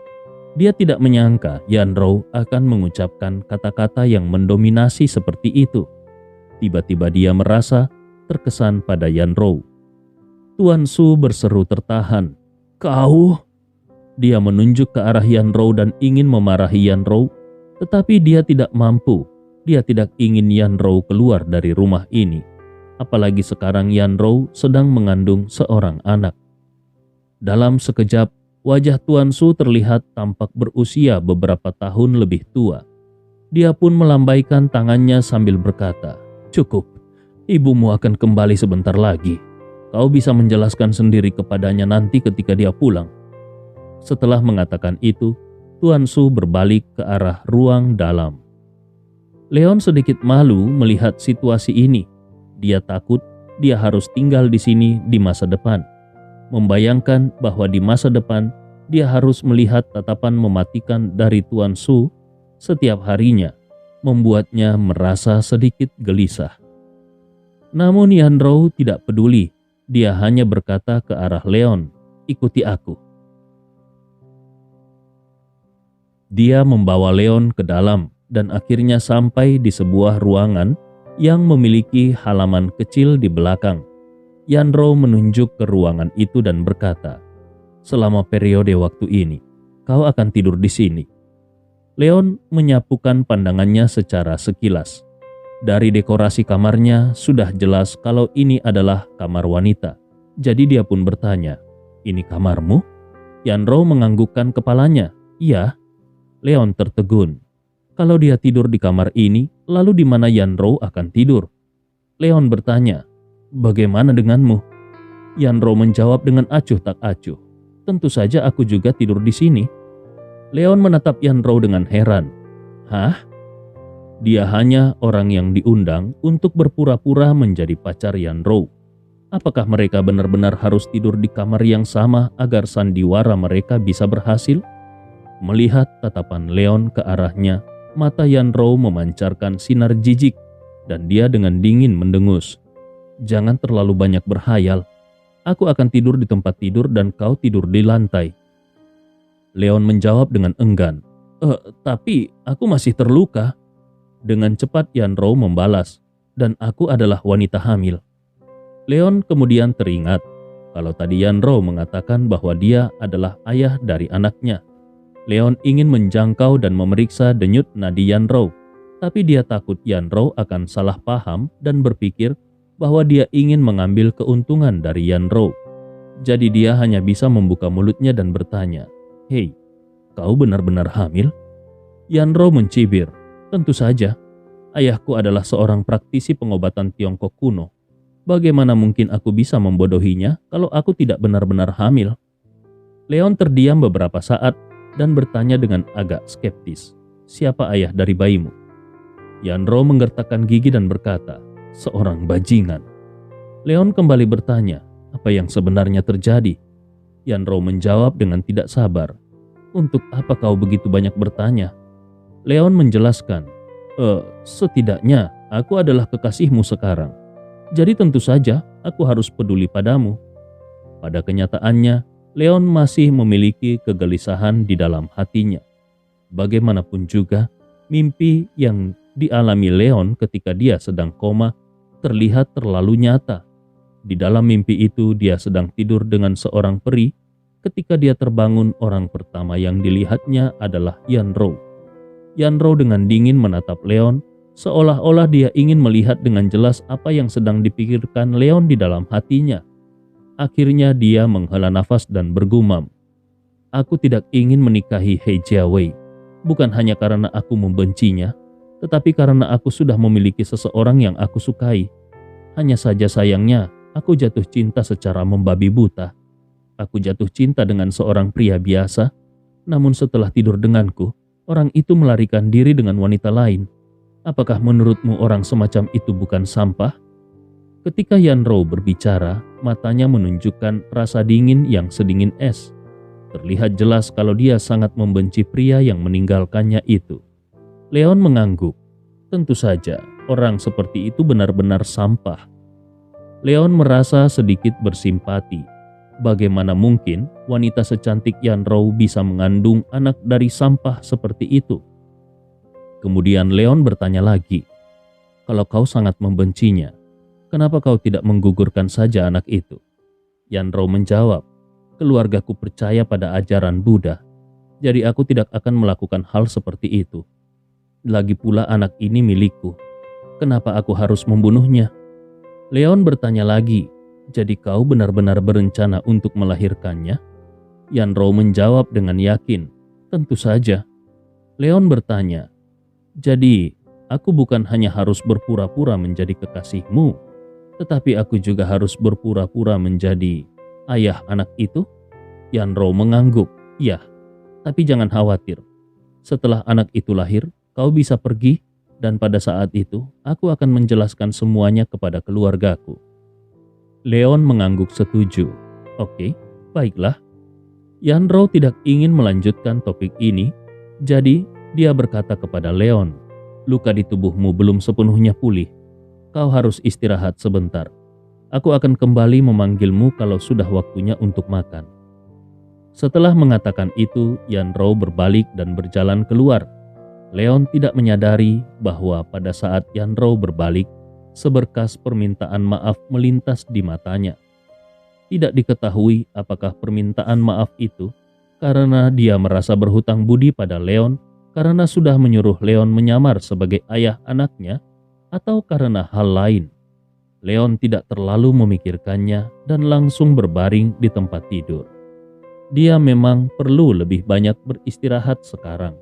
Dia tidak menyangka Yanrou akan mengucapkan kata-kata yang mendominasi seperti itu. Tiba-tiba dia merasa terkesan pada Yanrou. Tuan Su berseru tertahan, "Kau?" Dia menunjuk ke arah Yanrou dan ingin memarahi Yanrou, tetapi dia tidak mampu. Dia tidak ingin Yanrou keluar dari rumah ini. Apalagi sekarang Yanrou sedang mengandung seorang anak. Dalam sekejap, wajah Tuan Su terlihat tampak berusia beberapa tahun lebih tua. Dia pun melambaikan tangannya sambil berkata, "Cukup, ibumu akan kembali sebentar lagi. Kau bisa menjelaskan sendiri kepadanya nanti ketika dia pulang." Setelah mengatakan itu, Tuan Su berbalik ke arah ruang dalam. Leon sedikit malu melihat situasi ini. Dia takut dia harus tinggal di sini di masa depan. Membayangkan bahwa di masa depan dia harus melihat tatapan mematikan dari Tuan Su setiap harinya, membuatnya merasa sedikit gelisah. Namun Yanrou tidak peduli. Dia hanya berkata ke arah Leon, "Ikuti aku." Dia membawa Leon ke dalam dan akhirnya sampai di sebuah ruangan yang memiliki halaman kecil di belakang. Yanrou menunjuk ke ruangan itu dan berkata, "Selama periode waktu ini, kau akan tidur di sini." Leon menyapukan pandangannya secara sekilas. Dari dekorasi kamarnya sudah jelas kalau ini adalah kamar wanita. Jadi dia pun bertanya, "Ini kamarmu?" Yanrou menganggukkan kepalanya. "Iya." Leon tertegun. Kalau dia tidur di kamar ini, lalu di mana Yanrou akan tidur? Leon bertanya, "Bagaimana denganmu?" Yanrou menjawab dengan acuh tak acuh, "Tentu saja aku juga tidur di sini." Leon menatap Yanrou dengan heran. "Hah? Dia hanya orang yang diundang untuk berpura-pura menjadi pacar Yanrou. Apakah mereka benar-benar harus tidur di kamar yang sama agar sandiwara mereka bisa berhasil?" Melihat tatapan Leon ke arahnya, mata Yanrou memancarkan sinar jijik dan dia dengan dingin mendengus, "Jangan terlalu banyak berhayal. Aku akan tidur di tempat tidur dan kau tidur di lantai." Leon menjawab dengan enggan, Tapi aku masih terluka." Dengan cepat Yanrou membalas, "Dan aku adalah wanita hamil." Leon kemudian teringat kalau tadi Yanrou mengatakan bahwa dia adalah ayah dari anaknya. Leon ingin menjangkau dan memeriksa denyut nadi Yanrou, tapi dia takut Yanrou akan salah paham dan berpikir bahwa dia ingin mengambil keuntungan dari Yanrou. Jadi dia hanya bisa membuka mulutnya dan bertanya, "Hei, kau benar-benar hamil?" Yanrou mencibir, Tentu saja, ayahku adalah seorang praktisi pengobatan Tiongkok kuno. Bagaimana mungkin aku bisa membodohinya kalau aku tidak benar-benar hamil? Leon terdiam beberapa saat dan bertanya dengan agak skeptis, "Siapa ayah dari bayimu?" Yanro menggertakkan gigi dan berkata, "Seorang bajingan." Leon kembali bertanya, "Apa yang sebenarnya terjadi?" Yanro menjawab dengan tidak sabar, "Untuk apa kau begitu banyak bertanya?" Leon menjelaskan, setidaknya aku adalah kekasihmu sekarang. Jadi tentu saja aku harus peduli padamu." Pada kenyataannya, Leon masih memiliki kegelisahan di dalam hatinya. Bagaimanapun juga, mimpi yang dialami Leon ketika dia sedang koma terlihat terlalu nyata. Di dalam mimpi itu dia sedang tidur dengan seorang peri. Ketika dia terbangun, orang pertama yang dilihatnya adalah Yanro. Yanro dengan dingin menatap Leon, seolah-olah dia ingin melihat dengan jelas apa yang sedang dipikirkan Leon di dalam hatinya. Akhirnya dia menghela nafas dan bergumam, "Aku tidak ingin menikahi He Jiawei, bukan hanya karena aku membencinya, tetapi karena aku sudah memiliki seseorang yang aku sukai. Hanya saja sayangnya, aku jatuh cinta secara membabi buta. Aku jatuh cinta dengan seorang pria biasa, namun setelah tidur denganku, orang itu melarikan diri dengan wanita lain. Apakah menurutmu orang semacam itu bukan sampah?" Ketika Yanro berbicara, matanya menunjukkan rasa dingin yang sedingin es. Terlihat jelas kalau dia sangat membenci pria yang meninggalkannya itu. Leon mengangguk. Tentu saja, orang seperti itu benar-benar sampah. Leon merasa sedikit bersimpati. Bagaimana mungkin wanita secantik Yanro bisa mengandung anak dari sampah seperti itu? Kemudian Leon bertanya lagi, "Kalau kau sangat membencinya, kenapa kau tidak menggugurkan saja anak itu?" Yanro menjawab, "Keluargaku percaya pada ajaran Buddha, jadi aku tidak akan melakukan hal seperti itu. Lagi pula anak ini milikku, kenapa aku harus membunuhnya?" Leon bertanya lagi, "Jadi kau benar-benar berencana untuk melahirkannya?" Yanro menjawab dengan yakin, "Tentu saja." Leon bertanya, "Jadi aku bukan hanya harus berpura-pura menjadi kekasihmu, tetapi aku juga harus berpura-pura menjadi ayah anak itu?" Yanro mengangguk, "Ya, tapi jangan khawatir. Setelah anak itu lahir, kau bisa pergi dan pada saat itu aku akan menjelaskan semuanya kepada keluargaku." Leon mengangguk setuju. "Oke, baiklah." Yanro tidak ingin melanjutkan topik ini, jadi dia berkata kepada Leon, "Luka di tubuhmu belum sepenuhnya pulih. Kau harus istirahat sebentar. Aku akan kembali memanggilmu kalau sudah waktunya untuk makan." Setelah mengatakan itu, Yanro berbalik dan berjalan keluar. Leon tidak menyadari bahwa pada saat Yanro berbalik, seberkas permintaan maaf melintas di matanya. Tidak diketahui apakah permintaan maaf itu karena dia merasa berhutang budi pada Leon karena sudah menyuruh Leon menyamar sebagai ayah anaknya, atau karena hal lain. Leon tidak terlalu memikirkannya dan langsung berbaring di tempat tidur. Dia memang perlu lebih banyak beristirahat sekarang.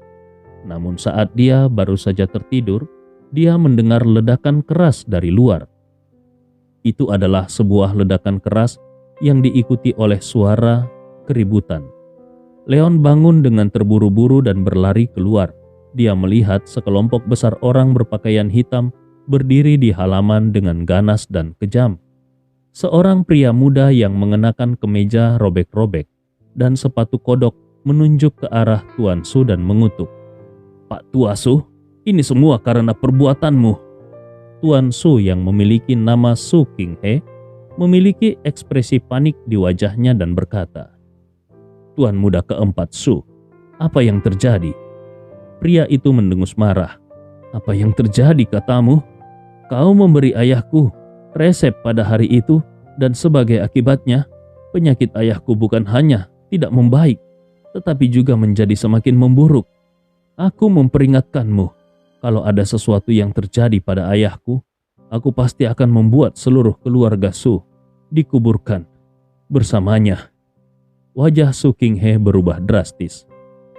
Namun saat dia baru saja tertidur, dia mendengar ledakan keras dari luar. Itu adalah sebuah ledakan keras yang diikuti oleh suara keributan. Leon bangun dengan terburu-buru dan berlari keluar. Dia melihat sekelompok besar orang berpakaian hitam berdiri di halaman dengan ganas dan kejam. Seorang pria muda yang mengenakan kemeja robek-robek dan sepatu kodok menunjuk ke arah Tuan Su dan mengutuk, "Pak Tua Su, ini semua karena perbuatanmu." Tuan Su yang memiliki nama Su King He memiliki ekspresi panik di wajahnya dan berkata, "Tuan muda keempat Su, apa yang terjadi?" Pria itu mendengus marah. "Apa yang terjadi katamu? Kau memberi ayahku resep pada hari itu dan sebagai akibatnya, penyakit ayahku bukan hanya tidak membaik, tetapi juga menjadi semakin memburuk. Aku memperingatkanmu, kalau ada sesuatu yang terjadi pada ayahku, aku pasti akan membuat seluruh keluarga Su dikuburkan bersamanya." Wajah Su King He berubah drastis.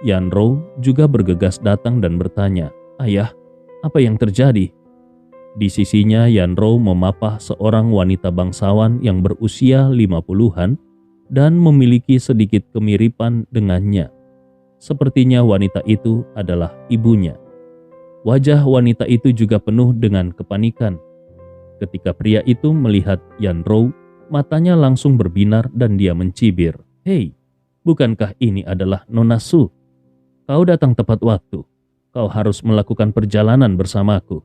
Yanro juga bergegas datang dan bertanya, "Ayah, Apa yang terjadi? Di sisinya Yanrou memapah seorang wanita bangsawan yang berusia 50-an dan memiliki sedikit kemiripan dengannya. Sepertinya wanita itu adalah ibunya. Wajah wanita itu juga penuh dengan kepanikan. Ketika pria itu melihat Yanrou, matanya langsung berbinar dan dia mencibir. "Hei, bukankah ini adalah Nona Su? Kau datang tepat waktu. Kau harus melakukan perjalanan bersamaku."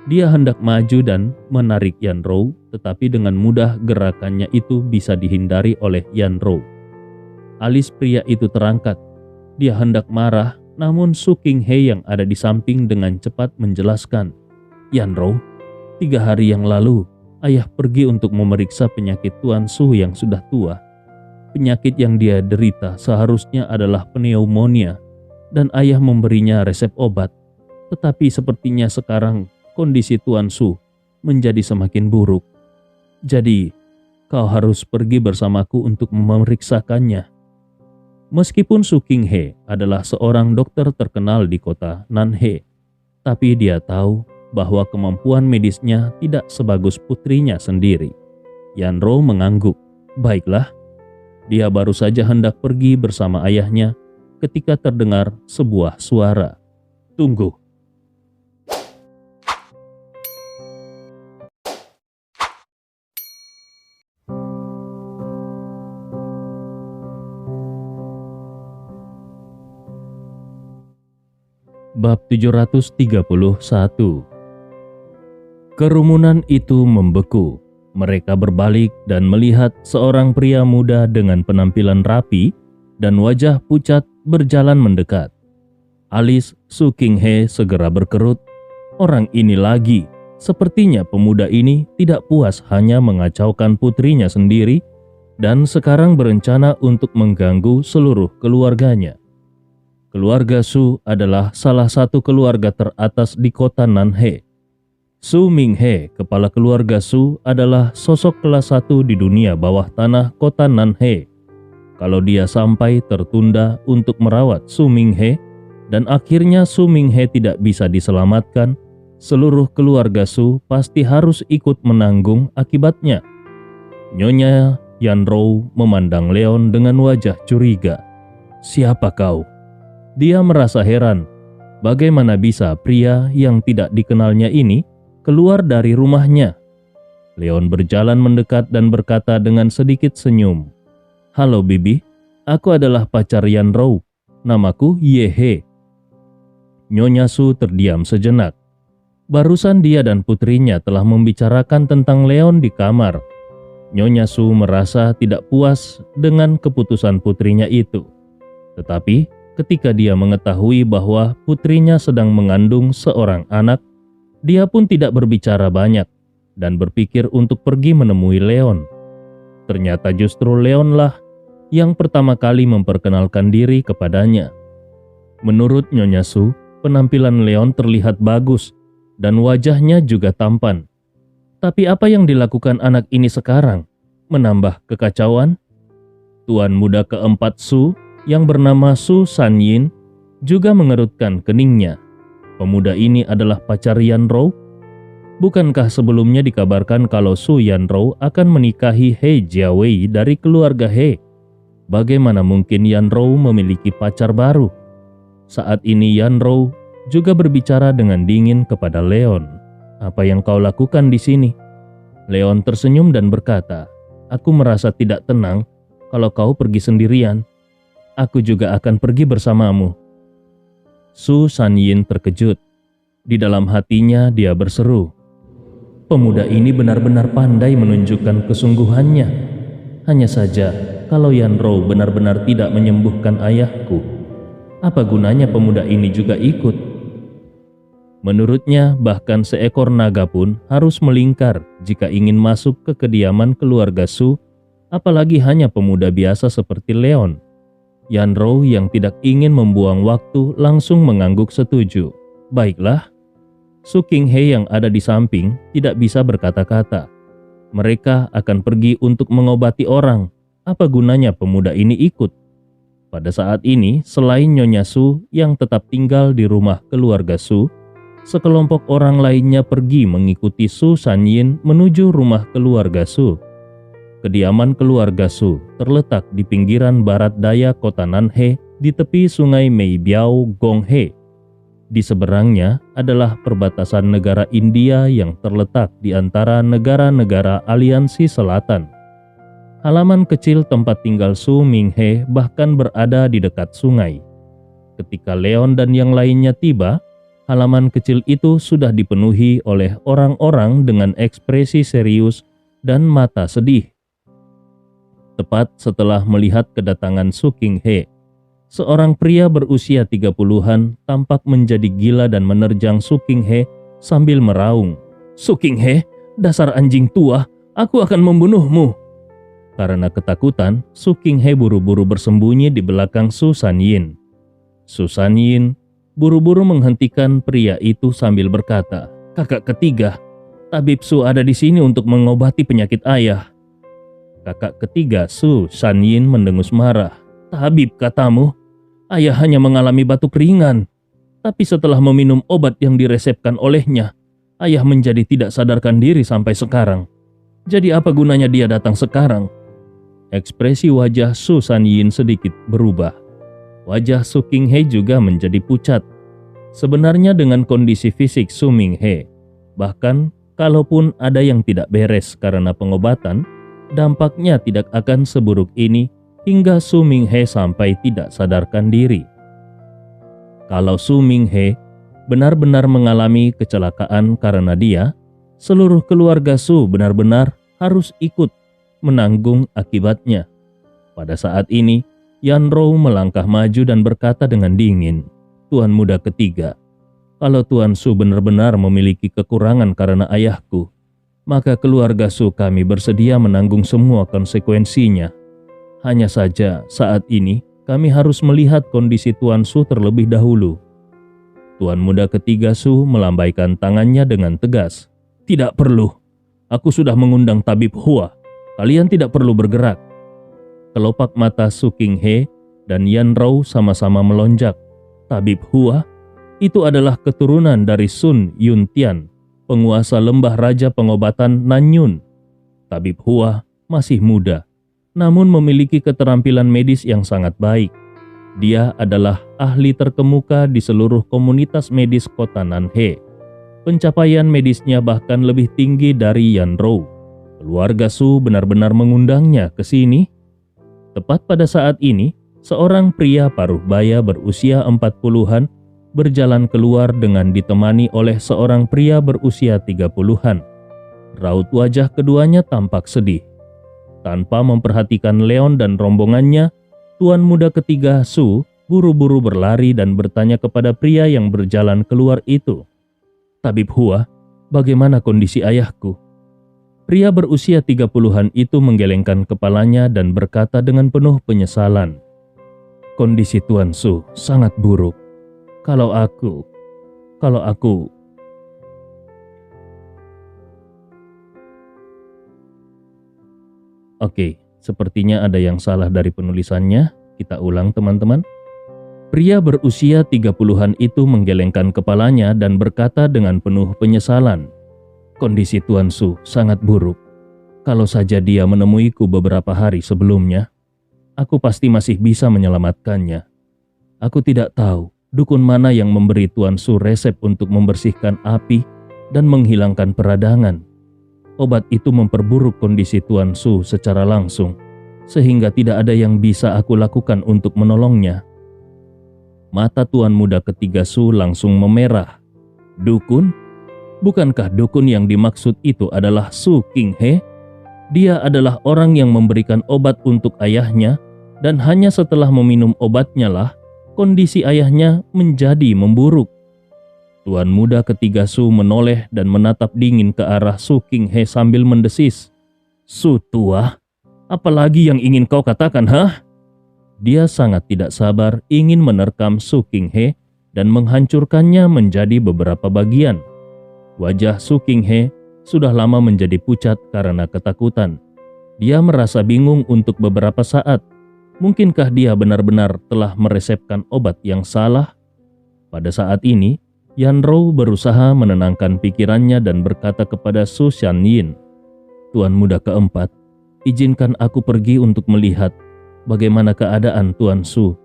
Dia hendak maju dan menarik Yanrou, tetapi dengan mudah gerakannya itu bisa dihindari oleh Yanrou. Alis pria itu terangkat. Dia hendak marah, namun Su Qinghe yang ada di samping dengan cepat menjelaskan, "Yanrou, 3 hari yang lalu, ayah pergi untuk memeriksa penyakit Tuan Su yang sudah tua. Penyakit yang dia derita seharusnya adalah pneumonia, dan ayah memberinya resep obat. Tetapi sepertinya sekarang kondisi Tuan Su menjadi semakin buruk. Jadi, kau harus pergi bersamaku untuk memeriksakannya." Meskipun Su Qinghe adalah seorang dokter terkenal di kota Nanhe, tapi dia tahu bahwa kemampuan medisnya tidak sebagus putrinya sendiri. Yanrou mengangguk. Baiklah, dia baru saja hendak pergi bersama ayahnya ketika terdengar sebuah suara. "Tunggu." Bab 731. Kerumunan itu membeku. Mereka berbalik dan melihat seorang pria muda dengan penampilan rapi dan wajah pucat berjalan mendekat. Alis Su Qinghe segera berkerut. Orang ini lagi. Sepertinya pemuda ini tidak puas hanya mengacaukan putrinya sendiri dan sekarang berencana untuk mengganggu seluruh keluarganya. Keluarga Su adalah salah satu keluarga teratas di kota Nanhe. Su Minghe, kepala keluarga Su, adalah sosok kelas 1 di dunia bawah tanah kota Nanhe. Kalau dia sampai tertunda untuk merawat Su Minghe dan akhirnya Su Minghe tidak bisa diselamatkan, seluruh keluarga Su pasti harus ikut menanggung akibatnya. Nyonya Yanrou memandang Leon dengan wajah curiga. "Siapa kau?" Dia merasa heran, bagaimana bisa pria yang tidak dikenalnya ini keluar dari rumahnya. Leon berjalan mendekat dan berkata dengan sedikit senyum, "Halo Bibi, aku adalah pacar Yanrou, namaku Yehe." Nyonya Su terdiam sejenak. Barusan dia dan putrinya telah membicarakan tentang Leon di kamar. Nyonya Su merasa tidak puas dengan keputusan putrinya itu. Tetapi ketika dia mengetahui bahwa putrinya sedang mengandung seorang anak, dia pun tidak berbicara banyak dan berpikir untuk pergi menemui Leon. Ternyata justru Leonlah yang pertama kali memperkenalkan diri kepadanya. Menurut Nyonya Su, penampilan Leon terlihat bagus dan wajahnya juga tampan. Tapi apa yang dilakukan anak ini sekarang? Menambah kekacauan? Tuan muda keempat Su yang bernama Su Sanyin juga mengerutkan keningnya. Pemuda ini adalah pacar Yanrou? Bukankah sebelumnya dikabarkan kalau Su Yanrou akan menikahi He Jiawei dari keluarga He? Bagaimana mungkin Yanrou memiliki pacar baru? Saat ini Yanrou juga berbicara dengan dingin kepada Leon. "Apa yang kau lakukan di sini?" Leon tersenyum dan berkata, "Aku merasa tidak tenang kalau kau pergi sendirian. Aku juga akan pergi bersamamu." Su Sanyin terkejut. Di dalam hatinya dia berseru, "Pemuda ini benar-benar pandai menunjukkan kesungguhannya. Hanya saja kalau Yanrou benar-benar tidak menyembuhkan ayahku, apa gunanya pemuda ini juga ikut?" Menurutnya bahkan seekor naga pun harus melingkar jika ingin masuk ke kediaman keluarga Su, apalagi hanya pemuda biasa seperti Leon. Yanrou yang tidak ingin membuang waktu langsung mengangguk setuju. "Baiklah." Su Qinghe yang ada di samping tidak bisa berkata-kata. Mereka akan pergi untuk mengobati orang. Apa gunanya pemuda ini ikut? Pada saat ini, selain Nyonya Su yang tetap tinggal di rumah keluarga Su, sekelompok orang lainnya pergi mengikuti Su Sanyin menuju rumah keluarga Su. Kediaman keluarga Su terletak di pinggiran barat daya kota Nanhe di tepi sungai Meibiao Gonghe. Di seberangnya adalah perbatasan negara India yang terletak di antara negara-negara aliansi selatan. Halaman kecil tempat tinggal Su Minghe bahkan berada di dekat sungai. Ketika Leon dan yang lainnya tiba, halaman kecil itu sudah dipenuhi oleh orang-orang dengan ekspresi serius dan mata sedih. Tepat setelah melihat kedatangan Su Qinghe, seorang pria berusia 30-an tampak menjadi gila dan menerjang Su Qinghe sambil meraung. "Su Qinghe, dasar anjing tua, aku akan membunuhmu." Karena ketakutan, Su Qinghe buru-buru bersembunyi di belakang Su Sanyin. Su Sanyin buru-buru menghentikan pria itu sambil berkata, "Kakak ketiga, tabib Su ada di sini untuk mengobati penyakit ayah." Kakak ketiga Su Sanyin mendengus marah. "Tabib katamu? Ayah hanya mengalami batuk ringan. Tapi setelah meminum obat yang diresepkan olehnya, ayah menjadi tidak sadarkan diri sampai sekarang. Jadi apa gunanya dia datang sekarang?" Ekspresi wajah Su Sanyin sedikit berubah. Wajah Su Qinghe juga menjadi pucat. Sebenarnya dengan kondisi fisik Su Minghe, bahkan kalaupun ada yang tidak beres karena pengobatan, dampaknya tidak akan seburuk ini hingga Su Minghe sampai tidak sadarkan diri. Kalau Su Minghe benar-benar mengalami kecelakaan karena dia, seluruh keluarga Su benar-benar harus ikut menanggung akibatnya. Pada saat ini, Yan Rou melangkah maju dan berkata dengan dingin, "Tuan muda ketiga, kalau Tuan Su benar-benar memiliki kekurangan karena ayahku, maka keluarga Su kami bersedia menanggung semua konsekuensinya. Hanya saja saat ini kami harus melihat kondisi Tuan Su terlebih dahulu." Tuan muda ketiga Su melambaikan tangannya dengan tegas. "Tidak perlu. Aku sudah mengundang tabib Hua. Kalian tidak perlu bergerak." Kelopak mata Su Qinghe dan Yan Rou sama-sama melonjak. Tabib Hua itu adalah keturunan dari Sun Yuntian, penguasa lembah raja pengobatan Nanyun. Tabib Hua masih muda, namun memiliki keterampilan medis yang sangat baik. Dia adalah ahli terkemuka di seluruh komunitas medis kota Nanhe. Pencapaian medisnya bahkan lebih tinggi dari Yan Rou. Keluarga Su benar-benar mengundangnya ke sini. Tepat pada saat ini, seorang pria paruh baya berusia 40-an berjalan keluar dengan ditemani oleh seorang pria berusia 30-an. Raut wajah keduanya tampak sedih. Tanpa memperhatikan Leon dan rombongannya, tuan muda ketiga Su buru-buru berlari dan bertanya kepada pria yang berjalan keluar itu, "Tabib Hua, bagaimana kondisi ayahku?" Pria berusia 30-an itu menggelengkan kepalanya dan berkata dengan penuh penyesalan, "Kondisi Tuan Su sangat buruk. Kalau aku... Oke, sepertinya ada yang salah dari penulisannya. Kita ulang teman-teman. Pria berusia 30-an itu menggelengkan kepalanya dan berkata dengan penuh penyesalan, "Kondisi Tuan Su sangat buruk. Kalau saja dia menemuiku beberapa hari sebelumnya, aku pasti masih bisa menyelamatkannya. Aku tidak tahu dukun mana yang memberi Tuan Su resep untuk membersihkan api dan menghilangkan peradangan. Obat itu memperburuk kondisi Tuan Su secara langsung, sehingga tidak ada yang bisa aku lakukan untuk menolongnya." Mata tuan muda ketiga Su langsung memerah. "Dukun? Bukankah dukun yang dimaksud itu adalah Su Qinghe? Dia adalah orang yang memberikan obat untuk ayahnya, dan hanya setelah meminum obatnya lah kondisi ayahnya menjadi memburuk." Tuan muda ketiga Su menoleh dan menatap dingin ke arah Su Qinghe sambil mendesis, "Su tua, apalagi yang ingin kau katakan, hah?" Dia sangat tidak sabar ingin menerkam Su Qinghe dan menghancurkannya menjadi beberapa bagian. Wajah Su Qinghe sudah lama menjadi pucat karena ketakutan. Dia merasa bingung untuk beberapa saat. Mungkinkah dia benar-benar telah meresepkan obat yang salah? Pada saat ini, Yanrou berusaha menenangkan pikirannya dan berkata kepada Su Shanyin, "Tuan muda keempat, izinkan aku pergi untuk melihat bagaimana keadaan Tuan Su."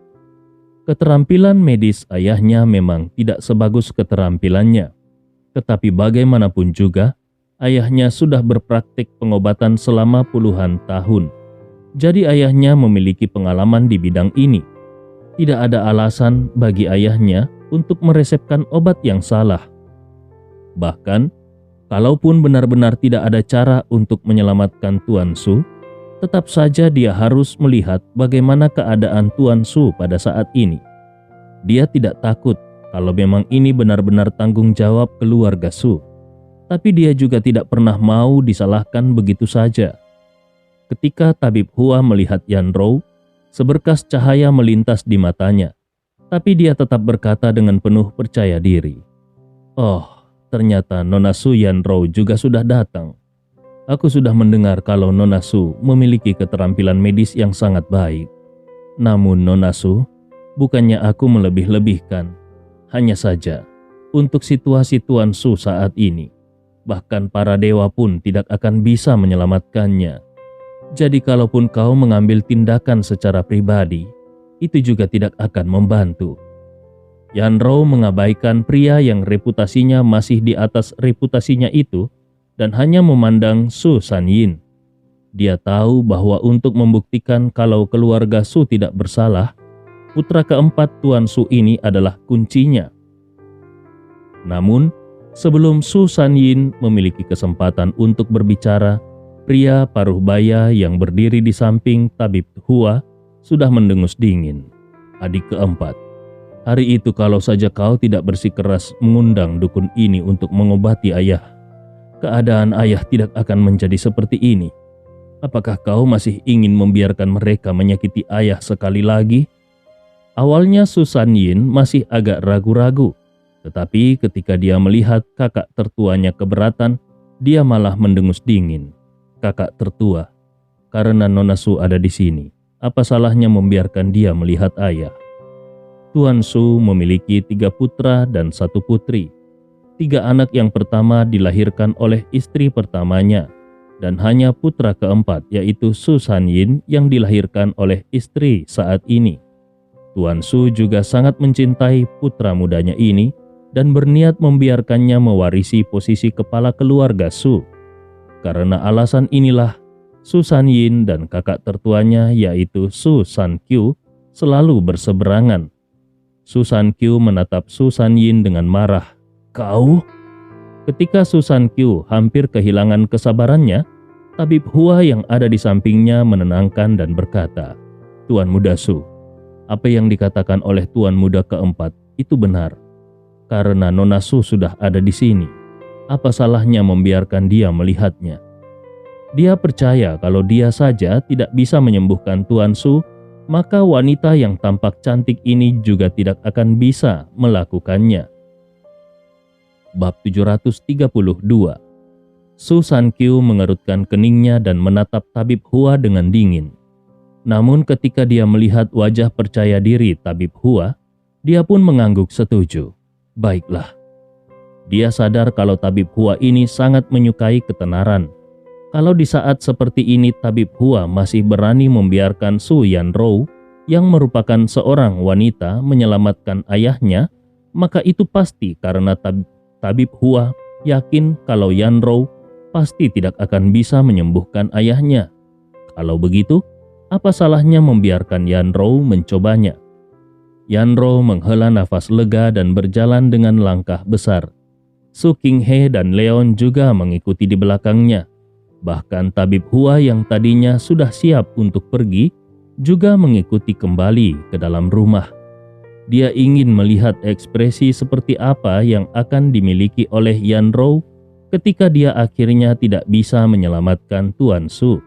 Keterampilan medis ayahnya memang tidak sebagus keterampilannya, tetapi bagaimanapun juga, ayahnya sudah berpraktik pengobatan selama puluhan tahun. Jadi ayahnya memiliki pengalaman di bidang ini. Tidak ada alasan bagi ayahnya untuk meresepkan obat yang salah. Bahkan, kalaupun benar-benar tidak ada cara untuk menyelamatkan Tuan Su, tetap saja dia harus melihat bagaimana keadaan Tuan Su pada saat ini. Dia tidak takut kalau memang ini benar-benar tanggung jawab keluarga Su. Tapi dia juga tidak pernah mau disalahkan begitu saja. Ketika Tabib Hua melihat Yanrou, seberkas cahaya melintas di matanya. Tapi dia tetap berkata dengan penuh percaya diri, "Oh, ternyata Nona Su Yanrou juga sudah datang. Aku sudah mendengar kalau Nona Su memiliki keterampilan medis yang sangat baik. Namun Nona Su, bukannya aku melebih-lebihkan. Hanya saja, untuk situasi Tuan Su saat ini, bahkan para dewa pun tidak akan bisa menyelamatkannya. Jadi kalaupun kau mengambil tindakan secara pribadi, itu juga tidak akan membantu." Yanrou mengabaikan pria yang reputasinya masih di atas reputasinya itu dan hanya memandang Su Shanyin. Dia tahu bahwa untuk membuktikan kalau keluarga Su tidak bersalah, putra keempat Tuan Su ini adalah kuncinya. Namun, sebelum Su Shanyin memiliki kesempatan untuk berbicara, pria paruh baya yang berdiri di samping Tabib Hua sudah mendengus dingin. "Adik keempat, hari itu kalau saja kau tidak bersikeras mengundang dukun ini untuk mengobati ayah, keadaan ayah tidak akan menjadi seperti ini. Apakah kau masih ingin membiarkan mereka menyakiti ayah sekali lagi?" Awalnya Su Shanyin masih agak ragu-ragu, tetapi ketika dia melihat kakak tertuanya keberatan, dia malah mendengus dingin. "Kakak tertua, karena Nona Su ada di sini, apa salahnya membiarkan dia melihat ayah?" Tuan Su memiliki 3 putra dan 1 putri. 3 anak yang pertama dilahirkan oleh istri pertamanya, dan hanya putra keempat yaitu Su Shanyin yang dilahirkan oleh istri saat ini. Tuan Su juga sangat mencintai putra mudanya ini dan berniat membiarkannya mewarisi posisi kepala keluarga Su. Karena alasan inilah, Su Shanyin dan kakak tertuanya yaitu Su Shankyu selalu berseberangan. Su Shankyu menatap Su Shanyin dengan marah. "Kau?" Ketika Su Shankyu hampir kehilangan kesabarannya, Tabib Hua yang ada di sampingnya menenangkan dan berkata, "Tuan muda Su, apa yang dikatakan oleh Tuan muda keempat itu benar. Karena Nona Su sudah ada di sini, apa salahnya membiarkan dia melihatnya? Dia percaya kalau dia saja tidak bisa menyembuhkan Tuan Su, maka wanita yang tampak cantik ini juga tidak akan bisa melakukannya." Bab 732. Su Shankyu mengerutkan keningnya dan menatap Tabib Hua dengan dingin. Namun ketika dia melihat wajah percaya diri Tabib Hua, dia pun mengangguk setuju. Baiklah. Dia sadar kalau Tabib Hua ini sangat menyukai ketenaran. Kalau di saat seperti ini Tabib Hua masih berani membiarkan Su Yanrou yang merupakan seorang wanita menyelamatkan ayahnya, maka itu pasti karena Tabib Hua yakin kalau Yanrou pasti tidak akan bisa menyembuhkan ayahnya. Kalau begitu, apa salahnya membiarkan Yanrou mencobanya? Yanrou menghela nafas lega dan berjalan dengan langkah besar. Su Qinghe dan Leon juga mengikuti di belakangnya. Bahkan Tabib Hua yang tadinya sudah siap untuk pergi juga mengikuti kembali ke dalam rumah. Dia ingin melihat ekspresi seperti apa yang akan dimiliki oleh Yanrou ketika dia akhirnya tidak bisa menyelamatkan Tuan Su.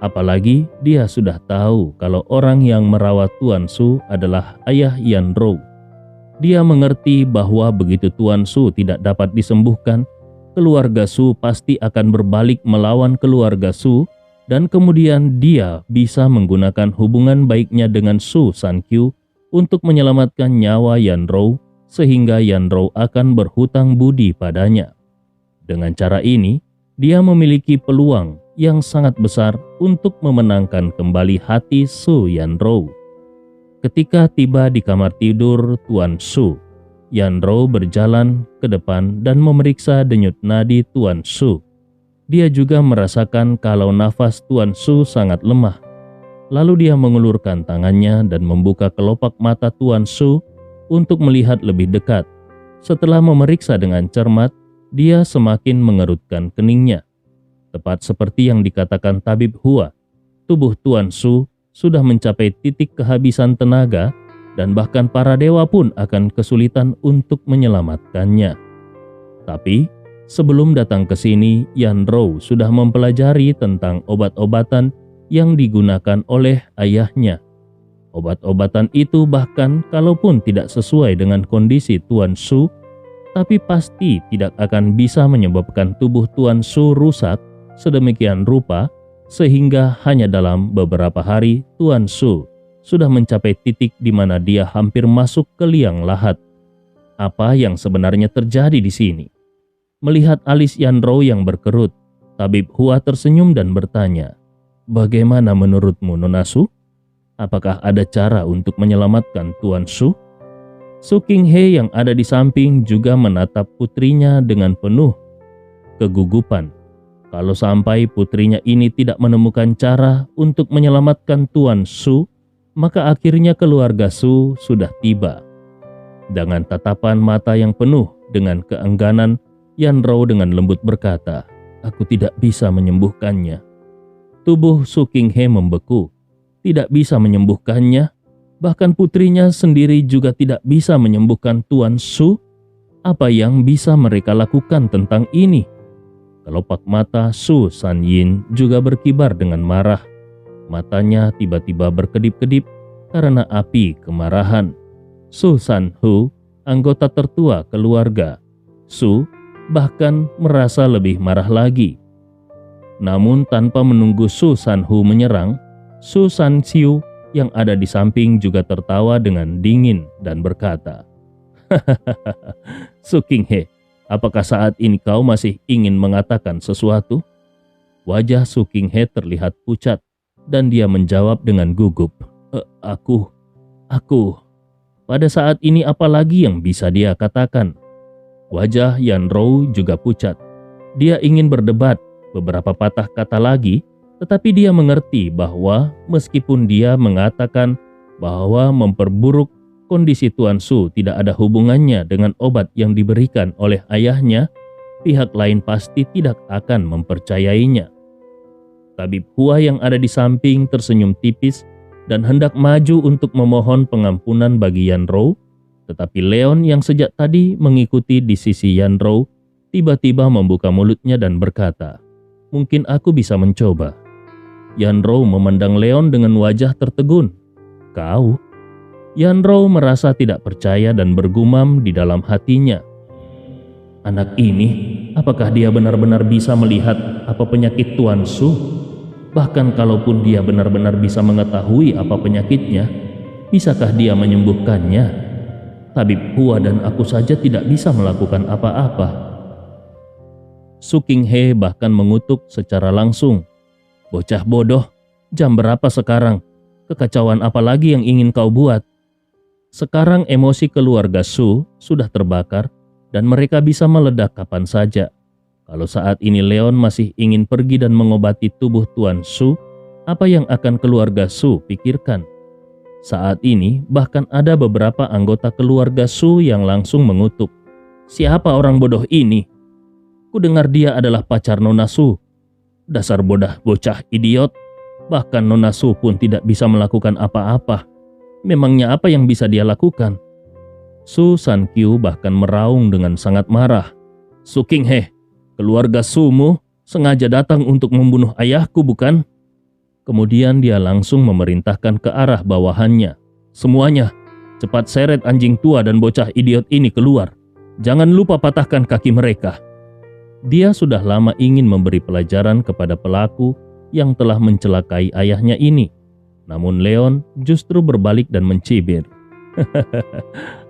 Apalagi dia sudah tahu kalau orang yang merawat Tuan Su adalah ayah Yanrou. Dia mengerti bahwa begitu Tuan Su tidak dapat disembuhkan, keluarga Su pasti akan berbalik melawan keluarga Su, dan kemudian dia bisa menggunakan hubungan baiknya dengan Su Shankyu untuk menyelamatkan nyawa Yanrou sehingga Yanrou akan berhutang budi padanya. Dengan cara ini, dia memiliki peluang yang sangat besar untuk memenangkan kembali hati Su Yanrou. Ketika tiba di kamar tidur Tuan Su, Yanrou berjalan ke depan dan memeriksa denyut nadi Tuan Su. Dia juga merasakan kalau nafas Tuan Su sangat lemah. Lalu dia mengulurkan tangannya dan membuka kelopak mata Tuan Su untuk melihat lebih dekat. Setelah memeriksa dengan cermat, dia semakin mengerutkan keningnya. Tepat seperti yang dikatakan tabib Hua, tubuh Tuan Su sudah mencapai titik kehabisan tenaga dan bahkan para dewa pun akan kesulitan untuk menyelamatkannya. Tapi sebelum datang ke sini, Yanrou sudah mempelajari tentang obat-obatan yang digunakan oleh ayahnya. Obat-obatan itu bahkan kalaupun tidak sesuai dengan kondisi Tuan Su, tapi pasti tidak akan bisa menyebabkan tubuh Tuan Su rusak sedemikian rupa sehingga hanya dalam beberapa hari Tuan Su sudah mencapai titik di mana dia hampir masuk ke liang lahat. Apa yang sebenarnya terjadi di sini? Melihat alis Yanrou yang berkerut, tabib Hua tersenyum dan bertanya, "Bagaimana menurutmu, Nona Su? Apakah ada cara untuk menyelamatkan Tuan Su?" Su Qinghe yang ada di samping juga menatap putrinya dengan penuh kegugupan. Kalau sampai putrinya ini tidak menemukan cara untuk menyelamatkan Tuan Su, maka akhirnya keluarga Su sudah tiba. Dengan tatapan mata yang penuh dengan keengganan, Yanrou dengan lembut berkata, "Aku tidak bisa menyembuhkannya." Tubuh Su Qinghe membeku, tidak bisa menyembuhkannya. Bahkan putrinya sendiri juga tidak bisa menyembuhkan Tuan Su. Apa yang bisa mereka lakukan tentang ini? Kelopak mata Su Sanyin juga berkibar dengan marah. Matanya tiba-tiba berkedip-kedip karena api kemarahan. Su Sanhu, anggota tertua keluarga Su, bahkan merasa lebih marah lagi. Namun tanpa menunggu Su Sanhu menyerang, Su Sanxiu yang ada di samping juga tertawa dengan dingin dan berkata, "Hahaha, Su Qinghe, apakah saat ini kau masih ingin mengatakan sesuatu?" Wajah Su Qinghe terlihat pucat dan dia menjawab dengan gugup, Aku. Pada saat ini apalagi yang bisa dia katakan?" Wajah Yanrou juga pucat. Dia ingin berdebat beberapa patah kata lagi, tetapi dia mengerti bahwa meskipun dia mengatakan bahwa memperburuk kondisi Tuan Su tidak ada hubungannya dengan obat yang diberikan oleh ayahnya, pihak lain pasti tidak akan mempercayainya. Tabib Hua yang ada di samping tersenyum tipis dan hendak maju untuk memohon pengampunan bagi Yanrou, tetapi Leon yang sejak tadi mengikuti di sisi Yanrou tiba-tiba membuka mulutnya dan berkata, "Mungkin aku bisa mencoba." Yanrou memandang Leon dengan wajah tertegun. "Kau?" Yanrou merasa tidak percaya dan bergumam di dalam hatinya, "Anak ini, apakah dia benar-benar bisa melihat apa penyakit Tuan Su? Bahkan kalaupun dia benar-benar bisa mengetahui apa penyakitnya, bisakah dia menyembuhkannya? Tabib Hua dan aku saja tidak bisa melakukan apa-apa." Su Qinghe bahkan mengutuk secara langsung, "Bocah bodoh, jam berapa sekarang? Kekacauan apa lagi yang ingin kau buat?" Sekarang emosi keluarga Su sudah terbakar dan mereka bisa meledak kapan saja. Kalau saat ini Leon masih ingin pergi dan mengobati tubuh Tuan Su, apa yang akan keluarga Su pikirkan? Saat ini bahkan ada beberapa anggota keluarga Su yang langsung mengutuk, "Siapa orang bodoh ini? Kudengar dia adalah pacar Nona Su. Dasar bocah idiot. Bahkan Nona Su pun tidak bisa melakukan apa-apa. Memangnya apa yang bisa dia lakukan?" Su Sanqiu bahkan meraung dengan sangat marah, "Su Qinghe, keluarga Sumu sengaja datang untuk membunuh ayahku, bukan?" Kemudian dia langsung memerintahkan ke arah bawahannya, "Semuanya, cepat seret anjing tua dan bocah idiot ini keluar. Jangan lupa patahkan kaki mereka." Dia sudah lama ingin memberi pelajaran kepada pelaku yang telah mencelakai ayahnya ini. Namun Leon justru berbalik dan mencibir,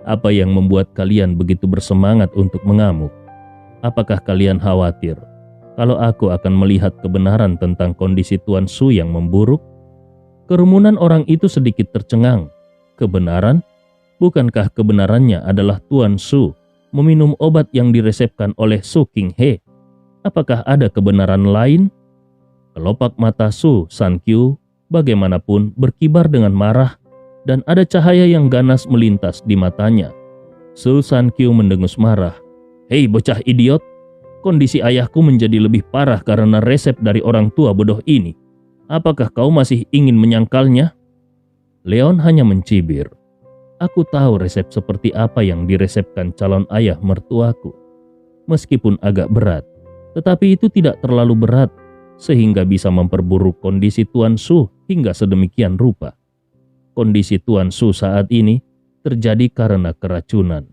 Apa yang membuat kalian begitu bersemangat untuk mengamuk? Apakah kalian khawatir kalau aku akan melihat kebenaran tentang kondisi Tuan Su yang memburuk? Kerumunan orang itu sedikit tercengang. Kebenaran? Bukankah kebenarannya adalah Tuan Su meminum obat yang diresepkan oleh Su King He? Apakah ada kebenaran lain? Kelopak mata Su Sankyu bagaimanapun berkibar dengan marah dan ada cahaya yang ganas melintas di matanya. Su Sankyu mendengus marah. Hei bocah idiot, kondisi ayahku menjadi lebih parah karena resep dari orang tua bodoh ini. Apakah kau masih ingin menyangkalnya? Leon hanya mencibir. Aku tahu resep seperti apa yang diresepkan calon ayah mertuaku. Meskipun agak berat, tetapi itu tidak terlalu berat sehingga bisa memperburuk kondisi Tuan Su hingga sedemikian rupa. Kondisi Tuan Su saat ini terjadi karena keracunan.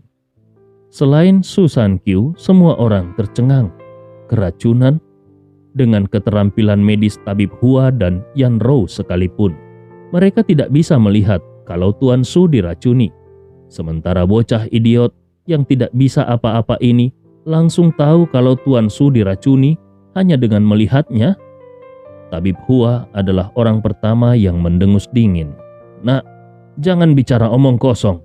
Selain Su Sankyu, semua orang tercengang. Keracunan? Dengan keterampilan medis tabib Hua dan Yan Rou sekalipun, mereka tidak bisa melihat kalau Tuan Su diracuni. Sementara bocah idiot yang tidak bisa apa-apa ini langsung tahu kalau Tuan Su diracuni hanya dengan melihatnya. Tabib Hua adalah orang pertama yang mendengus dingin. Nak, jangan bicara omong kosong.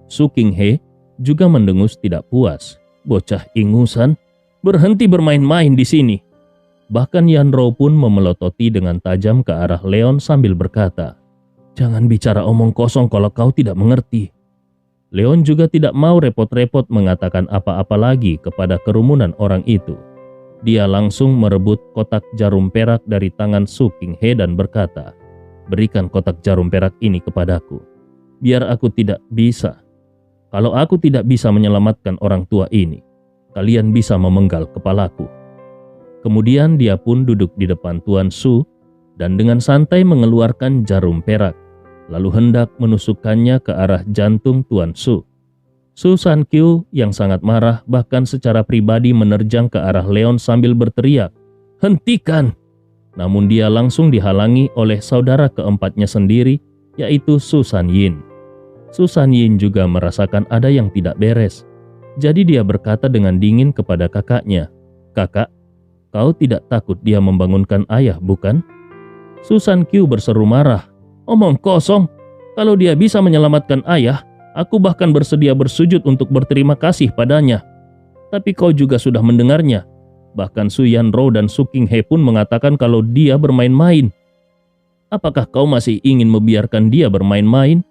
Su King He juga mendengus tidak puas. Bocah ingusan, berhenti bermain-main di sini. Bahkan Yan Rou pun memelototi dengan tajam ke arah Leon sambil berkata, jangan bicara omong kosong kalau kau tidak mengerti. Leon juga tidak mau repot-repot mengatakan apa-apa lagi kepada kerumunan orang itu. Dia langsung merebut kotak jarum perak dari tangan Su King He dan berkata, berikan kotak jarum perak ini kepadaku, biar aku tidak bisa. Kalau aku tidak bisa menyelamatkan orang tua ini, kalian bisa memenggal kepalaku. Kemudian dia pun duduk di depan Tuan Su dan dengan santai mengeluarkan jarum perak, lalu hendak menusukkannya ke arah jantung Tuan Su. Su Sankyu yang sangat marah bahkan secara pribadi menerjang ke arah Leon sambil berteriak, hentikan! Namun dia langsung dihalangi oleh saudara keempatnya sendiri, yaitu Su Sanyin. Su Sanyin juga merasakan ada yang tidak beres. Jadi dia berkata dengan dingin kepada kakaknya, kakak, kau tidak takut dia membangunkan ayah, bukan? Su Sankyu berseru marah, omong kosong, kalau dia bisa menyelamatkan ayah, aku bahkan bersedia bersujud untuk berterima kasih padanya. Tapi kau juga sudah mendengarnya. Bahkan Su Yan Rou dan Su King He pun mengatakan kalau dia bermain-main. Apakah kau masih ingin membiarkan dia bermain-main?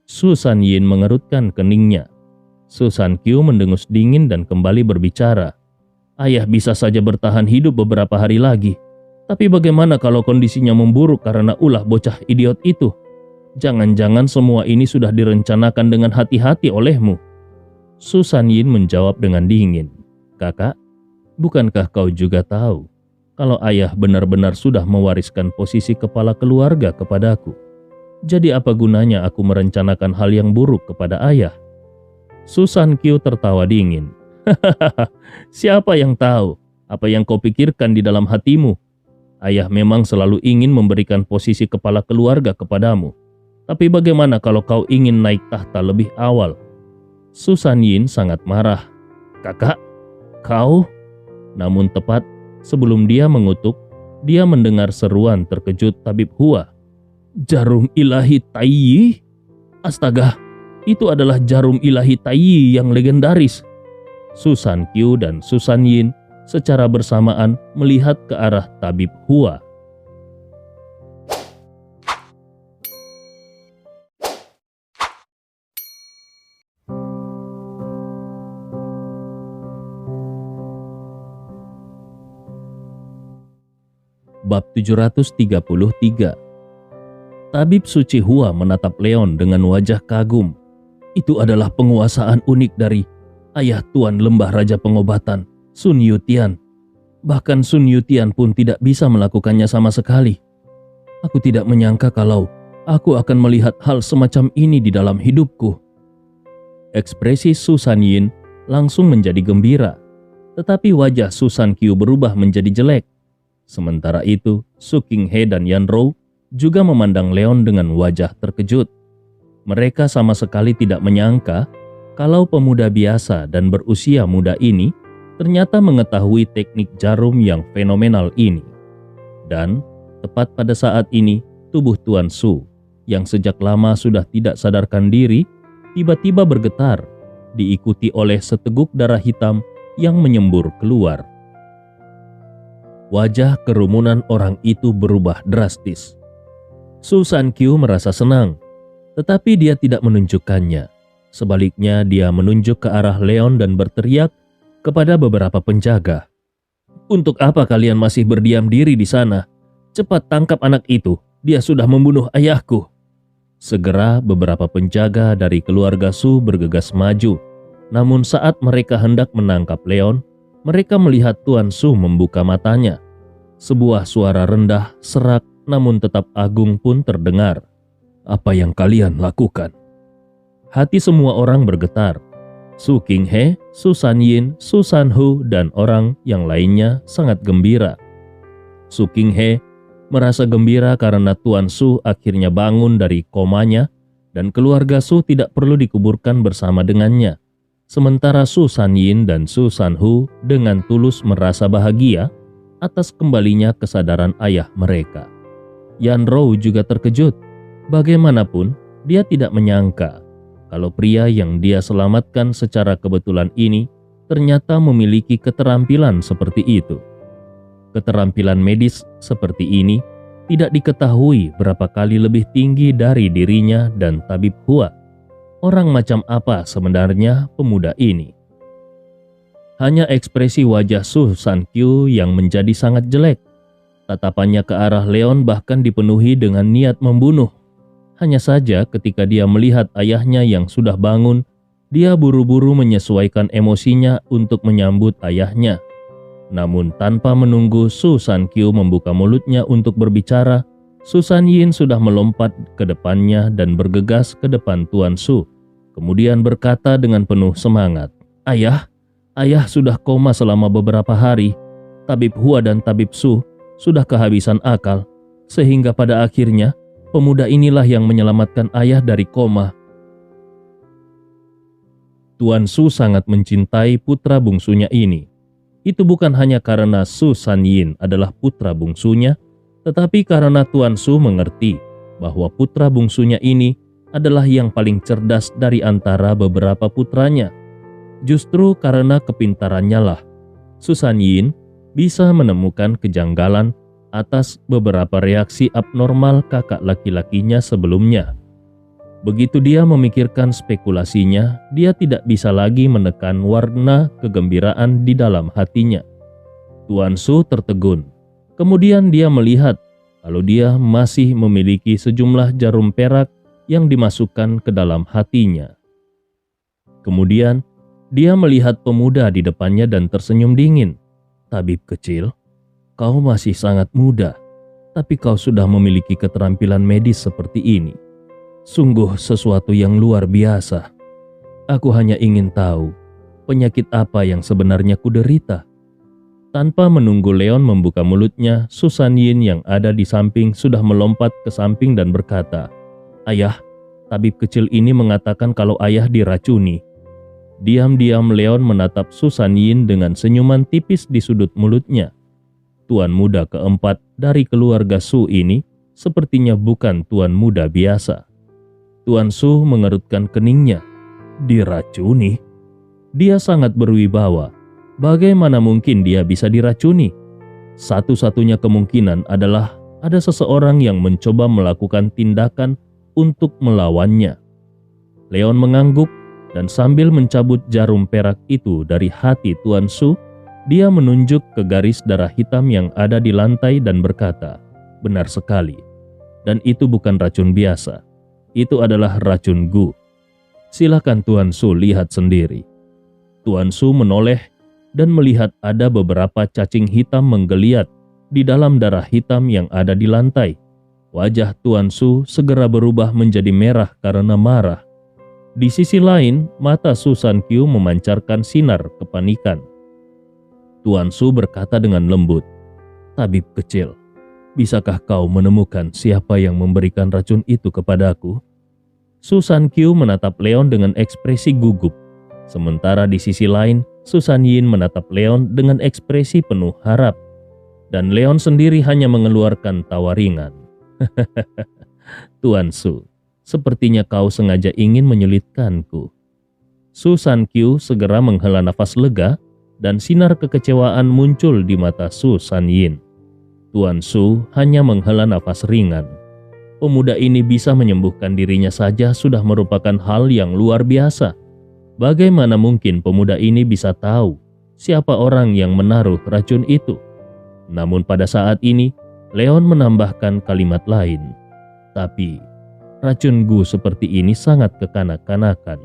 Su Sanyin mengerutkan keningnya. Su Sankyu mendengus dingin dan kembali berbicara. Ayah bisa saja bertahan hidup beberapa hari lagi. Tapi bagaimana kalau kondisinya memburuk karena ulah bocah idiot itu? Jangan-jangan semua ini sudah direncanakan dengan hati-hati olehmu. Su Sanyin menjawab dengan dingin. Kakak, bukankah kau juga tahu kalau ayah benar-benar sudah mewariskan posisi kepala keluarga kepadaku? Jadi apa gunanya aku merencanakan hal yang buruk kepada ayah? Su Sankyu tertawa dingin. Hahaha, siapa yang tahu apa yang kau pikirkan di dalam hatimu? Ayah memang selalu ingin memberikan posisi kepala keluarga kepadamu. Tapi bagaimana kalau kau ingin naik tahta lebih awal? Su Sanyin sangat marah. Kakak, kau? Namun tepat sebelum dia mengutuk, dia mendengar seruan terkejut tabib Hua. Jarum ilahi Taiyi? Astaga, itu adalah jarum ilahi Taiyi yang legendaris. Su Sankyu dan Su Sanyin secara bersamaan melihat ke arah tabib Hua. Bab 733. Tabib Suci Hua menatap Leon dengan wajah kagum. Itu adalah penguasaan unik dari ayah tuan lembah raja pengobatan, Sun Yutian. Bahkan Sun Yutian pun tidak bisa melakukannya sama sekali. Aku tidak menyangka kalau aku akan melihat hal semacam ini di dalam hidupku. Ekspresi Su Sanyin langsung menjadi gembira. Tetapi wajah Su Sankyu berubah menjadi jelek. Sementara itu, Su King He dan Yan Rou juga memandang Leon dengan wajah terkejut. Mereka sama sekali tidak menyangka kalau pemuda biasa dan berusia muda ini ternyata mengetahui teknik jarum yang fenomenal ini. Dan tepat pada saat ini, tubuh Tuan Su yang sejak lama sudah tidak sadarkan diri tiba-tiba bergetar, diikuti oleh seteguk darah hitam yang menyembur keluar. Wajah kerumunan orang itu berubah drastis. Su Sankyu merasa senang, tetapi dia tidak menunjukkannya. Sebaliknya, dia menunjuk ke arah Leon dan berteriak kepada beberapa penjaga. "Untuk apa kalian masih berdiam diri di sana? Cepat tangkap anak itu, dia sudah membunuh ayahku." Segera beberapa penjaga dari keluarga Su bergegas maju. Namun saat mereka hendak menangkap Leon, mereka melihat Tuan Su membuka matanya. Sebuah suara rendah, serak, namun tetap agung pun terdengar. "Apa yang kalian lakukan?" Hati semua orang bergetar. Su Qinghe, Su Sanyin, Su Sanhu, dan orang yang lainnya sangat gembira. Su Qinghe merasa gembira karena Tuan Su akhirnya bangun dari komanya dan keluarga Su tidak perlu dikuburkan bersama dengannya. Sementara Su Sanyin dan Su Sanhu dengan tulus merasa bahagia atas kembalinya kesadaran ayah mereka. Yan Rou juga terkejut. Bagaimanapun, dia tidak menyangka kalau pria yang dia selamatkan secara kebetulan ini ternyata memiliki keterampilan seperti itu. Keterampilan medis seperti ini tidak diketahui berapa kali lebih tinggi dari dirinya dan Tabib Hua. Orang macam apa sebenarnya pemuda ini? Hanya ekspresi wajah Su Sankyu yang menjadi sangat jelek. Tatapannya ke arah Leon bahkan dipenuhi dengan niat membunuh. Hanya saja ketika dia melihat ayahnya yang sudah bangun, dia buru-buru menyesuaikan emosinya untuk menyambut ayahnya. Namun tanpa menunggu Su Sankyu membuka mulutnya untuk berbicara, Su Sanyin sudah melompat ke depannya dan bergegas ke depan Tuan Su. Kemudian berkata dengan penuh semangat, "Ayah, ayah sudah koma selama beberapa hari. Tabib Hua dan Tabib Su sudah kehabisan akal, sehingga pada akhirnya pemuda inilah yang menyelamatkan ayah dari koma." Tuan Su sangat mencintai putra bungsunya ini. Itu bukan hanya karena Su Sanyin adalah putra bungsunya, tetapi karena Tuan Su mengerti bahwa putra bungsunya ini adalah yang paling cerdas dari antara beberapa putranya. Justru karena kepintarannya lah, Su Sanyin bisa menemukan kejanggalan atas beberapa reaksi abnormal kakak laki-lakinya sebelumnya. Begitu dia memikirkan spekulasinya, dia tidak bisa lagi menekan warna kegembiraan di dalam hatinya. Tuan Su tertegun. Kemudian dia melihat kalau dia masih memiliki sejumlah jarum perak yang dimasukkan ke dalam hatinya. Kemudian dia melihat pemuda di depannya dan tersenyum dingin. "Tabib kecil, kau masih sangat muda, tapi kau sudah memiliki keterampilan medis seperti ini. Sungguh sesuatu yang luar biasa. Aku hanya ingin tahu penyakit apa yang sebenarnya kuderita." Tanpa menunggu Leon membuka mulutnya, Su Sanyin yang ada di samping sudah melompat ke samping dan berkata, "Ayah, tabib kecil ini mengatakan kalau ayah diracuni." Diam-diam Leon menatap Su Sanyin dengan senyuman tipis di sudut mulutnya. Tuan muda keempat dari keluarga Su ini sepertinya bukan tuan muda biasa. Tuan Su mengerutkan keningnya. Diracuni? Dia sangat berwibawa. Bagaimana mungkin dia bisa diracuni? Satu-satunya kemungkinan adalah ada seseorang yang mencoba melakukan tindakan untuk melawannya. Leon mengangguk dan sambil mencabut jarum perak itu dari hati Tuan Su, dia menunjuk ke garis darah hitam yang ada di lantai dan berkata, "Benar sekali. Dan itu bukan racun biasa. Itu adalah racun Gu. Silakan Tuan Su lihat sendiri." Tuan Su menoleh dan melihat ada beberapa cacing hitam menggeliat di dalam darah hitam yang ada di lantai. Wajah Tuan Su segera berubah menjadi merah karena marah. Di sisi lain, mata Su Sankyu memancarkan sinar kepanikan. Tuan Su berkata dengan lembut, "Tabib kecil, bisakah kau menemukan siapa yang memberikan racun itu kepadaku?" Su San Qiu menatap Leon dengan ekspresi gugup. Sementara di sisi lain, Su San Yin menatap Leon dengan ekspresi penuh harap. Dan Leon sendiri hanya mengeluarkan tawa ringan. Tuan Su, sepertinya kau sengaja ingin menyulitkanku. Su San Qiu segera menghela nafas lega dan sinar kekecewaan muncul di mata Su San Yin. Tuan Su hanya menghela nafas ringan. Pemuda ini bisa menyembuhkan dirinya saja sudah merupakan hal yang luar biasa. Bagaimana mungkin pemuda ini bisa tahu siapa orang yang menaruh racun itu? Namun pada saat ini, Leon menambahkan kalimat lain. Tapi, racun Gu seperti ini sangat kekanak-kanakan.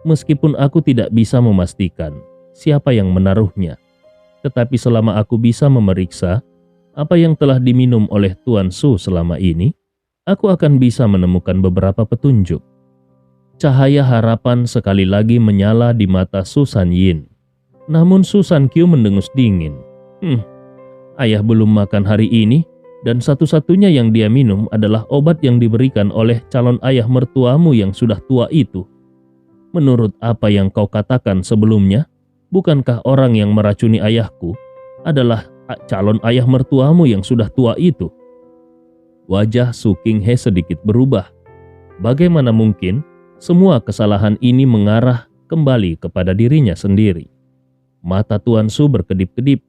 Meskipun aku tidak bisa memastikan siapa yang menaruhnya. Tetapi selama aku bisa memeriksa apa yang telah diminum oleh Tuan Su selama ini, aku akan bisa menemukan beberapa petunjuk. Cahaya harapan sekali lagi menyala di mata Su San Yin. Namun Su San Qiu mendengus dingin. Ayah belum makan hari ini dan satu-satunya yang dia minum adalah obat yang diberikan oleh calon ayah mertuamu yang sudah tua itu. Menurut apa yang kau katakan sebelumnya, bukankah orang yang meracuni ayahku adalah calon ayah mertuamu yang sudah tua itu? Wajah Su Qinghe sedikit berubah. Bagaimana mungkin semua kesalahan ini mengarah kembali kepada dirinya sendiri? Mata Tuan Su berkedip-kedip,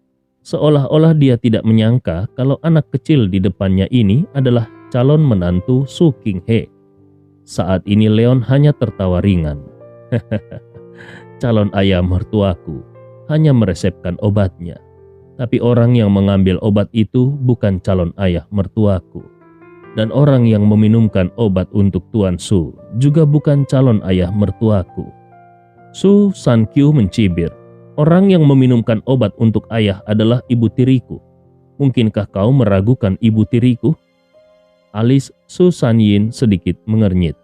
seolah-olah dia tidak menyangka kalau anak kecil di depannya ini adalah calon menantu Su Qinghe. Saat ini Leon hanya tertawa ringan. Calon ayah mertuaku hanya meresepkan obatnya. Tapi orang yang mengambil obat itu bukan calon ayah mertuaku. Dan orang yang meminumkan obat untuk Tuan Su juga bukan calon ayah mertuaku. Su San Qiu mencibir. Orang yang meminumkan obat untuk ayah adalah ibu tiriku. Mungkinkah kau meragukan ibu tiriku? Alis Su San Yin sedikit mengernyit.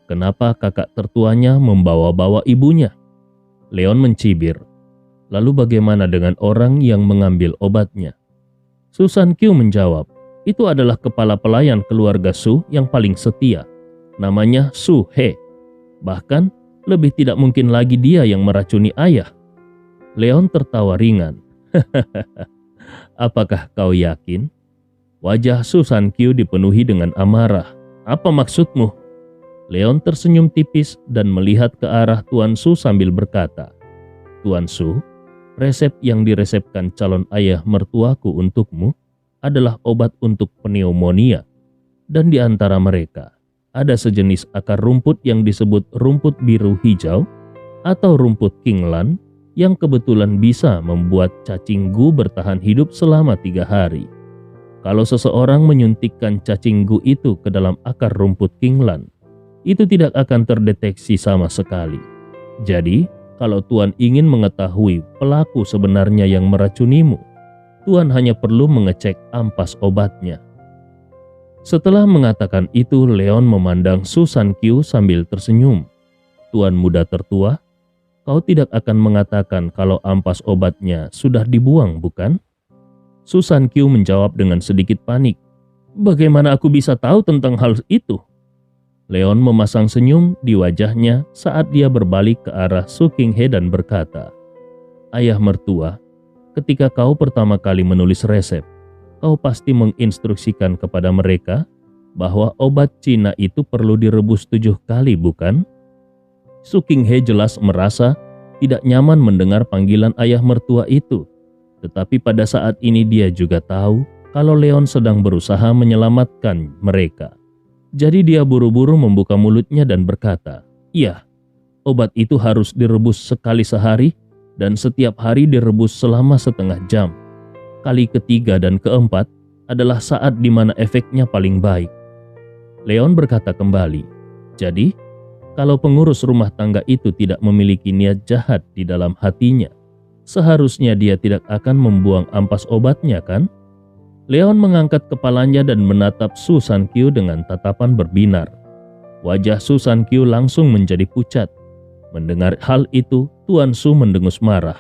Kenapa kakak tertuanya membawa-bawa ibunya? Leon mencibir. Lalu bagaimana dengan orang yang mengambil obatnya? Su San Qiu menjawab. Itu adalah kepala pelayan keluarga Su yang paling setia. Namanya Su He. Bahkan lebih tidak mungkin lagi dia yang meracuni ayah. Leon tertawa ringan. Apakah kau yakin? Wajah Su San Qiu dipenuhi dengan amarah. Apa maksudmu? Leon tersenyum tipis dan melihat ke arah Tuan Su sambil berkata, Tuan Su, resep yang diresepkan calon ayah mertuaku untukmu adalah obat untuk pneumonia. Dan di antara mereka, ada sejenis akar rumput yang disebut rumput biru hijau atau rumput kinglan yang kebetulan bisa membuat cacing Gu bertahan hidup selama 3 hari. Kalau seseorang menyuntikkan cacing Gu itu ke dalam akar rumput kinglan, itu tidak akan terdeteksi sama sekali. Jadi, kalau Tuan ingin mengetahui pelaku sebenarnya yang meracunimu, Tuan hanya perlu mengecek ampas obatnya. Setelah mengatakan itu, Leon memandang Su San Qiu sambil tersenyum. Tuan muda tertua, kau tidak akan mengatakan kalau ampas obatnya sudah dibuang, bukan? Su San Qiu menjawab dengan sedikit panik. Bagaimana aku bisa tahu tentang hal itu? Leon memasang senyum di wajahnya saat dia berbalik ke arah Su Qinghe dan berkata, Ayah mertua, ketika kau pertama kali menulis resep, kau pasti menginstruksikan kepada mereka bahwa obat Cina itu perlu direbus 7 kali, bukan? Su Qinghe jelas merasa tidak nyaman mendengar panggilan ayah mertua itu. Tetapi pada saat ini dia juga tahu kalau Leon sedang berusaha menyelamatkan mereka. Jadi dia buru-buru membuka mulutnya dan berkata, iya, obat itu harus direbus sekali sehari dan setiap hari direbus selama setengah jam. Kali ketiga dan keempat adalah saat di mana efeknya paling baik. Leon berkata kembali, jadi kalau pengurus rumah tangga itu tidak memiliki niat jahat di dalam hatinya, seharusnya dia tidak akan membuang ampas obatnya, kan? Leon mengangkat kepalanya dan menatap Su San Qiu dengan tatapan berbinar. Wajah Su San Qiu langsung menjadi pucat. Mendengar hal itu, Tuan Su mendengus marah.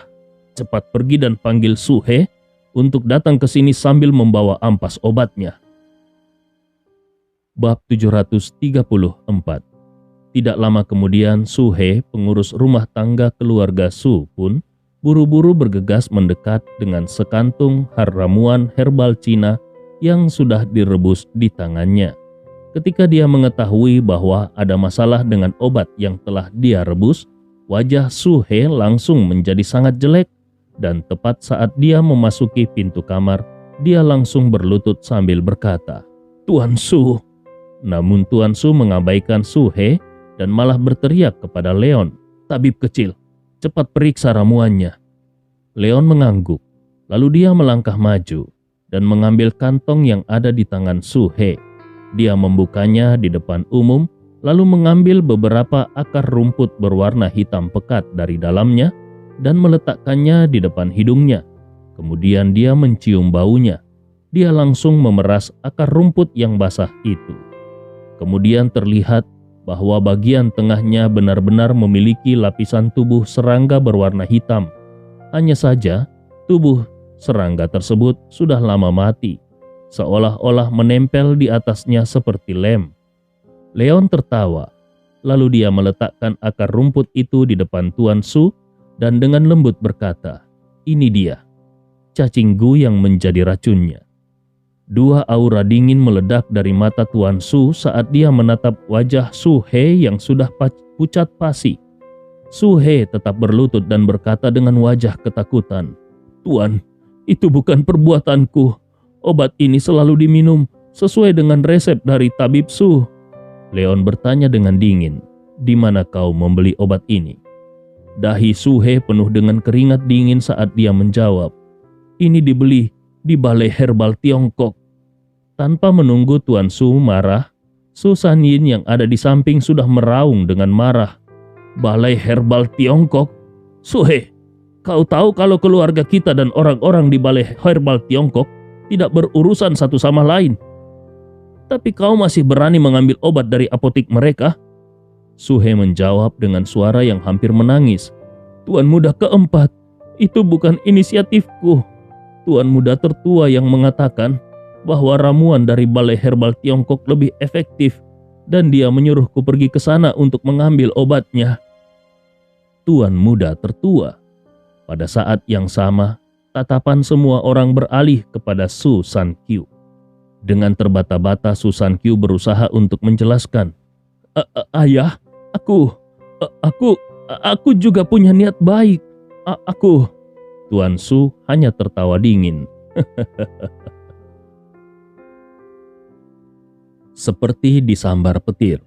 Cepat pergi dan panggil Su He untuk datang ke sini sambil membawa ampas obatnya. Bab 734. Tidak lama kemudian Su He, pengurus rumah tangga keluarga Su pun buru-buru bergegas mendekat dengan sekantung ramuan herbal Cina yang sudah direbus di tangannya. Ketika dia mengetahui bahwa ada masalah dengan obat yang telah dia rebus, wajah Su He langsung menjadi sangat jelek dan tepat saat dia memasuki pintu kamar, dia langsung berlutut sambil berkata, "Tuan Su." Namun Tuan Su mengabaikan Su He dan malah berteriak kepada Leon, "Tabib kecil, cepat periksa ramuannya." Leon mengangguk, lalu dia melangkah maju dan mengambil kantong yang ada di tangan Su He. Dia membukanya di depan umum, lalu mengambil beberapa akar rumput berwarna hitam pekat dari dalamnya dan meletakkannya di depan hidungnya. Kemudian dia mencium baunya. Dia langsung memeras akar rumput yang basah itu. Kemudian terlihat bahwa bagian tengahnya benar-benar memiliki lapisan tubuh serangga berwarna hitam. Hanya saja, tubuh serangga tersebut sudah lama mati, seolah-olah menempel di atasnya seperti lem. Leon tertawa, lalu dia meletakkan akar rumput itu di depan Tuan Su dan dengan lembut berkata, "Ini dia, cacing gu yang menjadi racunnya." Dua aura dingin meledak dari mata Tuan Su saat dia menatap wajah Su He yang sudah pucat pasi. Su He tetap berlutut dan berkata dengan wajah ketakutan, "Tuan, itu bukan perbuatanku. Obat ini selalu diminum sesuai dengan resep dari Tabib Su." Leon bertanya dengan dingin, "Di mana kau membeli obat ini?" Dahi Su He penuh dengan keringat dingin saat dia menjawab, "Ini dibeli di balai herbal Tiongkok." Tanpa menunggu Tuan Su marah, Su Sanyin yang ada di samping sudah meraung dengan marah. "Balai herbal Tiongkok? Su He, kau tahu kalau keluarga kita dan orang-orang di balai herbal Tiongkok tidak berurusan satu sama lain. Tapi kau masih berani mengambil obat dari apotik mereka?" Su He menjawab dengan suara yang hampir menangis, "Tuan muda keempat, itu bukan inisiatifku. Tuan muda tertua yang mengatakan bahwa ramuan dari balai herbal Tiongkok lebih efektif dan dia menyuruhku pergi ke sana untuk mengambil obatnya." Tuan muda tertua. Pada saat yang sama, tatapan semua orang beralih kepada Su San Qiu. Dengan terbata-bata Su San Qiu berusaha untuk menjelaskan, "Ayah, aku juga punya niat baik. Aku..." Tuan Su hanya tertawa dingin. Seperti disambar petir,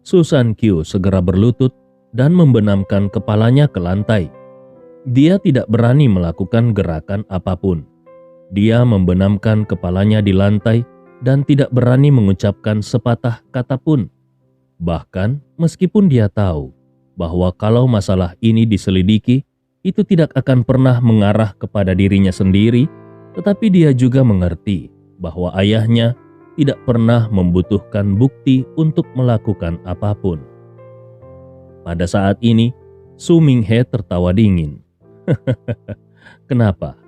Su San Qiu segera berlutut dan membenamkan kepalanya ke lantai. Dia tidak berani melakukan gerakan apapun. Dia membenamkan kepalanya di lantai dan tidak berani mengucapkan sepatah kata pun. Bahkan meskipun dia tahu bahwa kalau masalah ini diselidiki, itu tidak akan pernah mengarah kepada dirinya sendiri, tetapi dia juga mengerti bahwa ayahnya tidak pernah membutuhkan bukti untuk melakukan apapun. Pada saat ini, Su Minghe tertawa dingin. "Kenapa?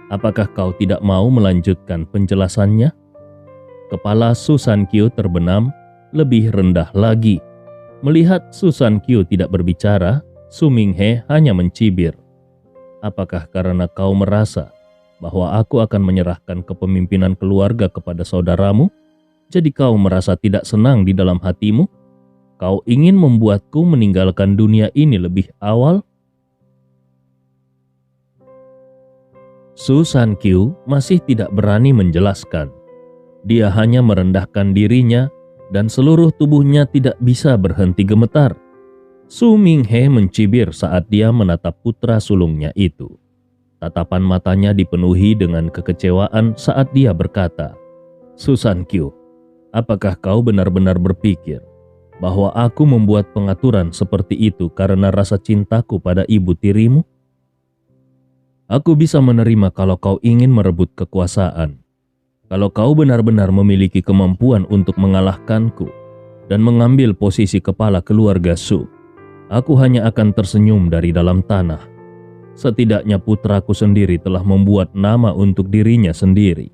Apakah kau tidak mau melanjutkan penjelasannya?" Kepala Su San Qiu terbenam lebih rendah lagi. Melihat Su San Qiu tidak berbicara, Su Minghe hanya mencibir. "Apakah karena kau merasa bahwa aku akan menyerahkan kepemimpinan keluarga kepada saudaramu, jadi kau merasa tidak senang di dalam hatimu? Kau ingin membuatku meninggalkan dunia ini lebih awal?" Su San Qiu masih tidak berani menjelaskan. Dia hanya merendahkan dirinya dan seluruh tubuhnya tidak bisa berhenti gemetar. Su Minghe mencibir saat dia menatap putra sulungnya itu. Tatapan matanya dipenuhi dengan kekecewaan saat dia berkata, "Su San Qiu, apakah kau benar-benar berpikir bahwa aku membuat pengaturan seperti itu karena rasa cintaku pada ibu tirimu? Aku bisa menerima kalau kau ingin merebut kekuasaan. Kalau kau benar-benar memiliki kemampuan untuk mengalahkanku dan mengambil posisi kepala keluarga Su, aku hanya akan tersenyum dari dalam tanah. Setidaknya putraku sendiri telah membuat nama untuk dirinya sendiri.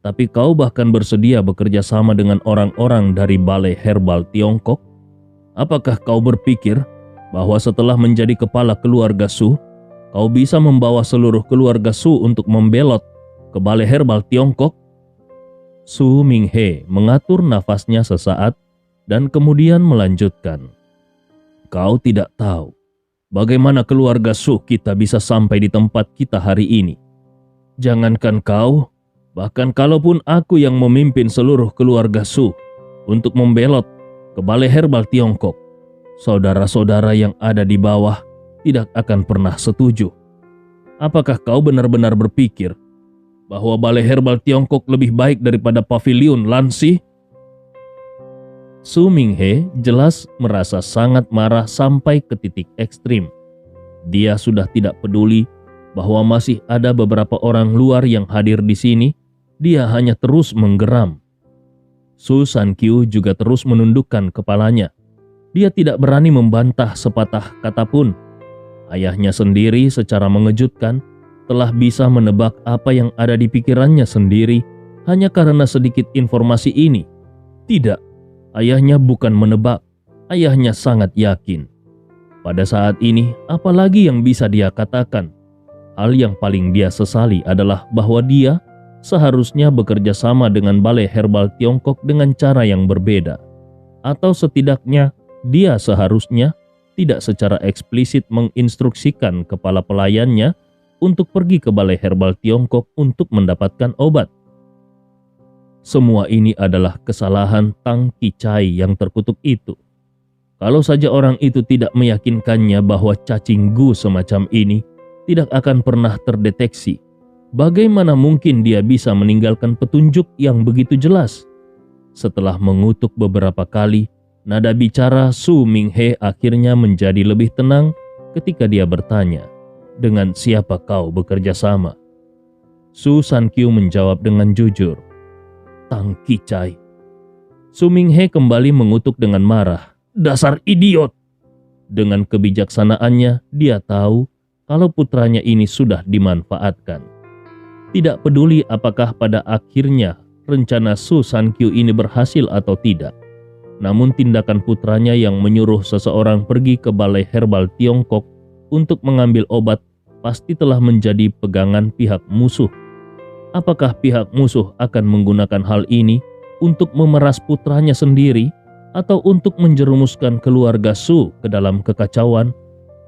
Tapi kau bahkan bersedia bekerja sama dengan orang-orang dari balai herbal Tiongkok? Apakah kau berpikir bahwa setelah menjadi kepala keluarga Su, kau bisa membawa seluruh keluarga Su untuk membelot ke balai herbal Tiongkok? Su Minghe mengatur nafasnya sesaat dan kemudian melanjutkan. Kau tidak tahu bagaimana keluarga Su kita bisa sampai di tempat kita hari ini. Jangankan kau, bahkan kalaupun aku yang memimpin seluruh keluarga Su untuk membelot ke balai herbal Tiongkok, saudara-saudara yang ada di bawah tidak akan pernah setuju. Apakah kau benar-benar berpikir bahwa balai herbal Tiongkok lebih baik daripada paviliun Lansi? Su Minghe jelas merasa sangat marah sampai ke titik ekstrim. Dia sudah tidak peduli bahwa masih ada beberapa orang luar yang hadir di sini. Dia hanya terus menggeram. Su Sankyu juga terus menundukkan kepalanya. Dia tidak berani membantah sepatah kata pun. Ayahnya sendiri secara mengejutkan telah bisa menebak apa yang ada di pikirannya sendiri hanya karena sedikit informasi ini. Tidak, ayahnya bukan menebak, ayahnya sangat yakin. Pada saat ini, apalagi yang bisa dia katakan? Hal yang paling dia sesali adalah bahwa dia seharusnya bekerja sama dengan balai herbal Tiongkok dengan cara yang berbeda. Atau setidaknya, dia seharusnya tidak secara eksplisit menginstruksikan kepala pelayannya untuk pergi ke balai herbal Tiongkok untuk mendapatkan obat. Semua ini adalah kesalahan Tang Qicai yang terkutuk itu. Kalau saja orang itu tidak meyakinkannya bahwa cacing gu semacam ini tidak akan pernah terdeteksi, bagaimana mungkin dia bisa meninggalkan petunjuk yang begitu jelas? Setelah mengutuk beberapa kali, nada bicara Su Minghe akhirnya menjadi lebih tenang ketika dia bertanya, dengan siapa kau bekerja sama? Su Sankyu menjawab dengan jujur, Tang Qicai. Su Minghe kembali mengutuk dengan marah, dasar idiot. Dengan kebijaksanaannya, dia tahu kalau putranya ini sudah dimanfaatkan. Tidak peduli apakah pada akhirnya rencana Su Sankyu ini berhasil atau tidak. Namun tindakan putranya yang menyuruh seseorang pergi ke balai herbal Tiongkok untuk mengambil obat pasti telah menjadi pegangan pihak musuh. Apakah pihak musuh akan menggunakan hal ini untuk memeras putranya sendiri atau untuk menjerumuskan keluarga Su ke dalam kekacauan?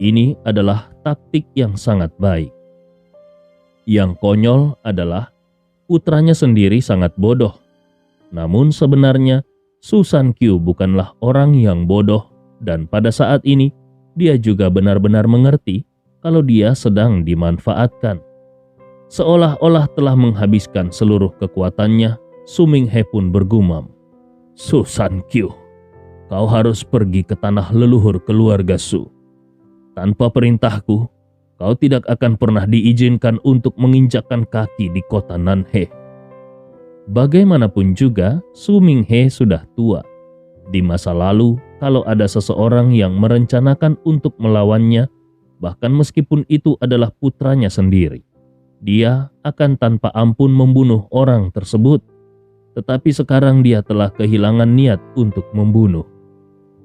Ini adalah taktik yang sangat baik. Yang konyol adalah putranya sendiri sangat bodoh. Namun sebenarnya Su Sankyu bukanlah orang yang bodoh dan pada saat ini dia juga benar-benar mengerti kalau dia sedang dimanfaatkan. Seolah-olah telah menghabiskan seluruh kekuatannya, Su Minghe pun bergumam, Su Sankyu, kau harus pergi ke tanah leluhur keluarga Su. Tanpa perintahku, kau tidak akan pernah diizinkan untuk menginjakkan kaki di kota Nanhe. Bagaimanapun juga, Su Minghe sudah tua. Di masa lalu, kalau ada seseorang yang merencanakan untuk melawannya, bahkan meskipun itu adalah putranya sendiri, dia akan tanpa ampun membunuh orang tersebut. Tetapi sekarang dia telah kehilangan niat untuk membunuh.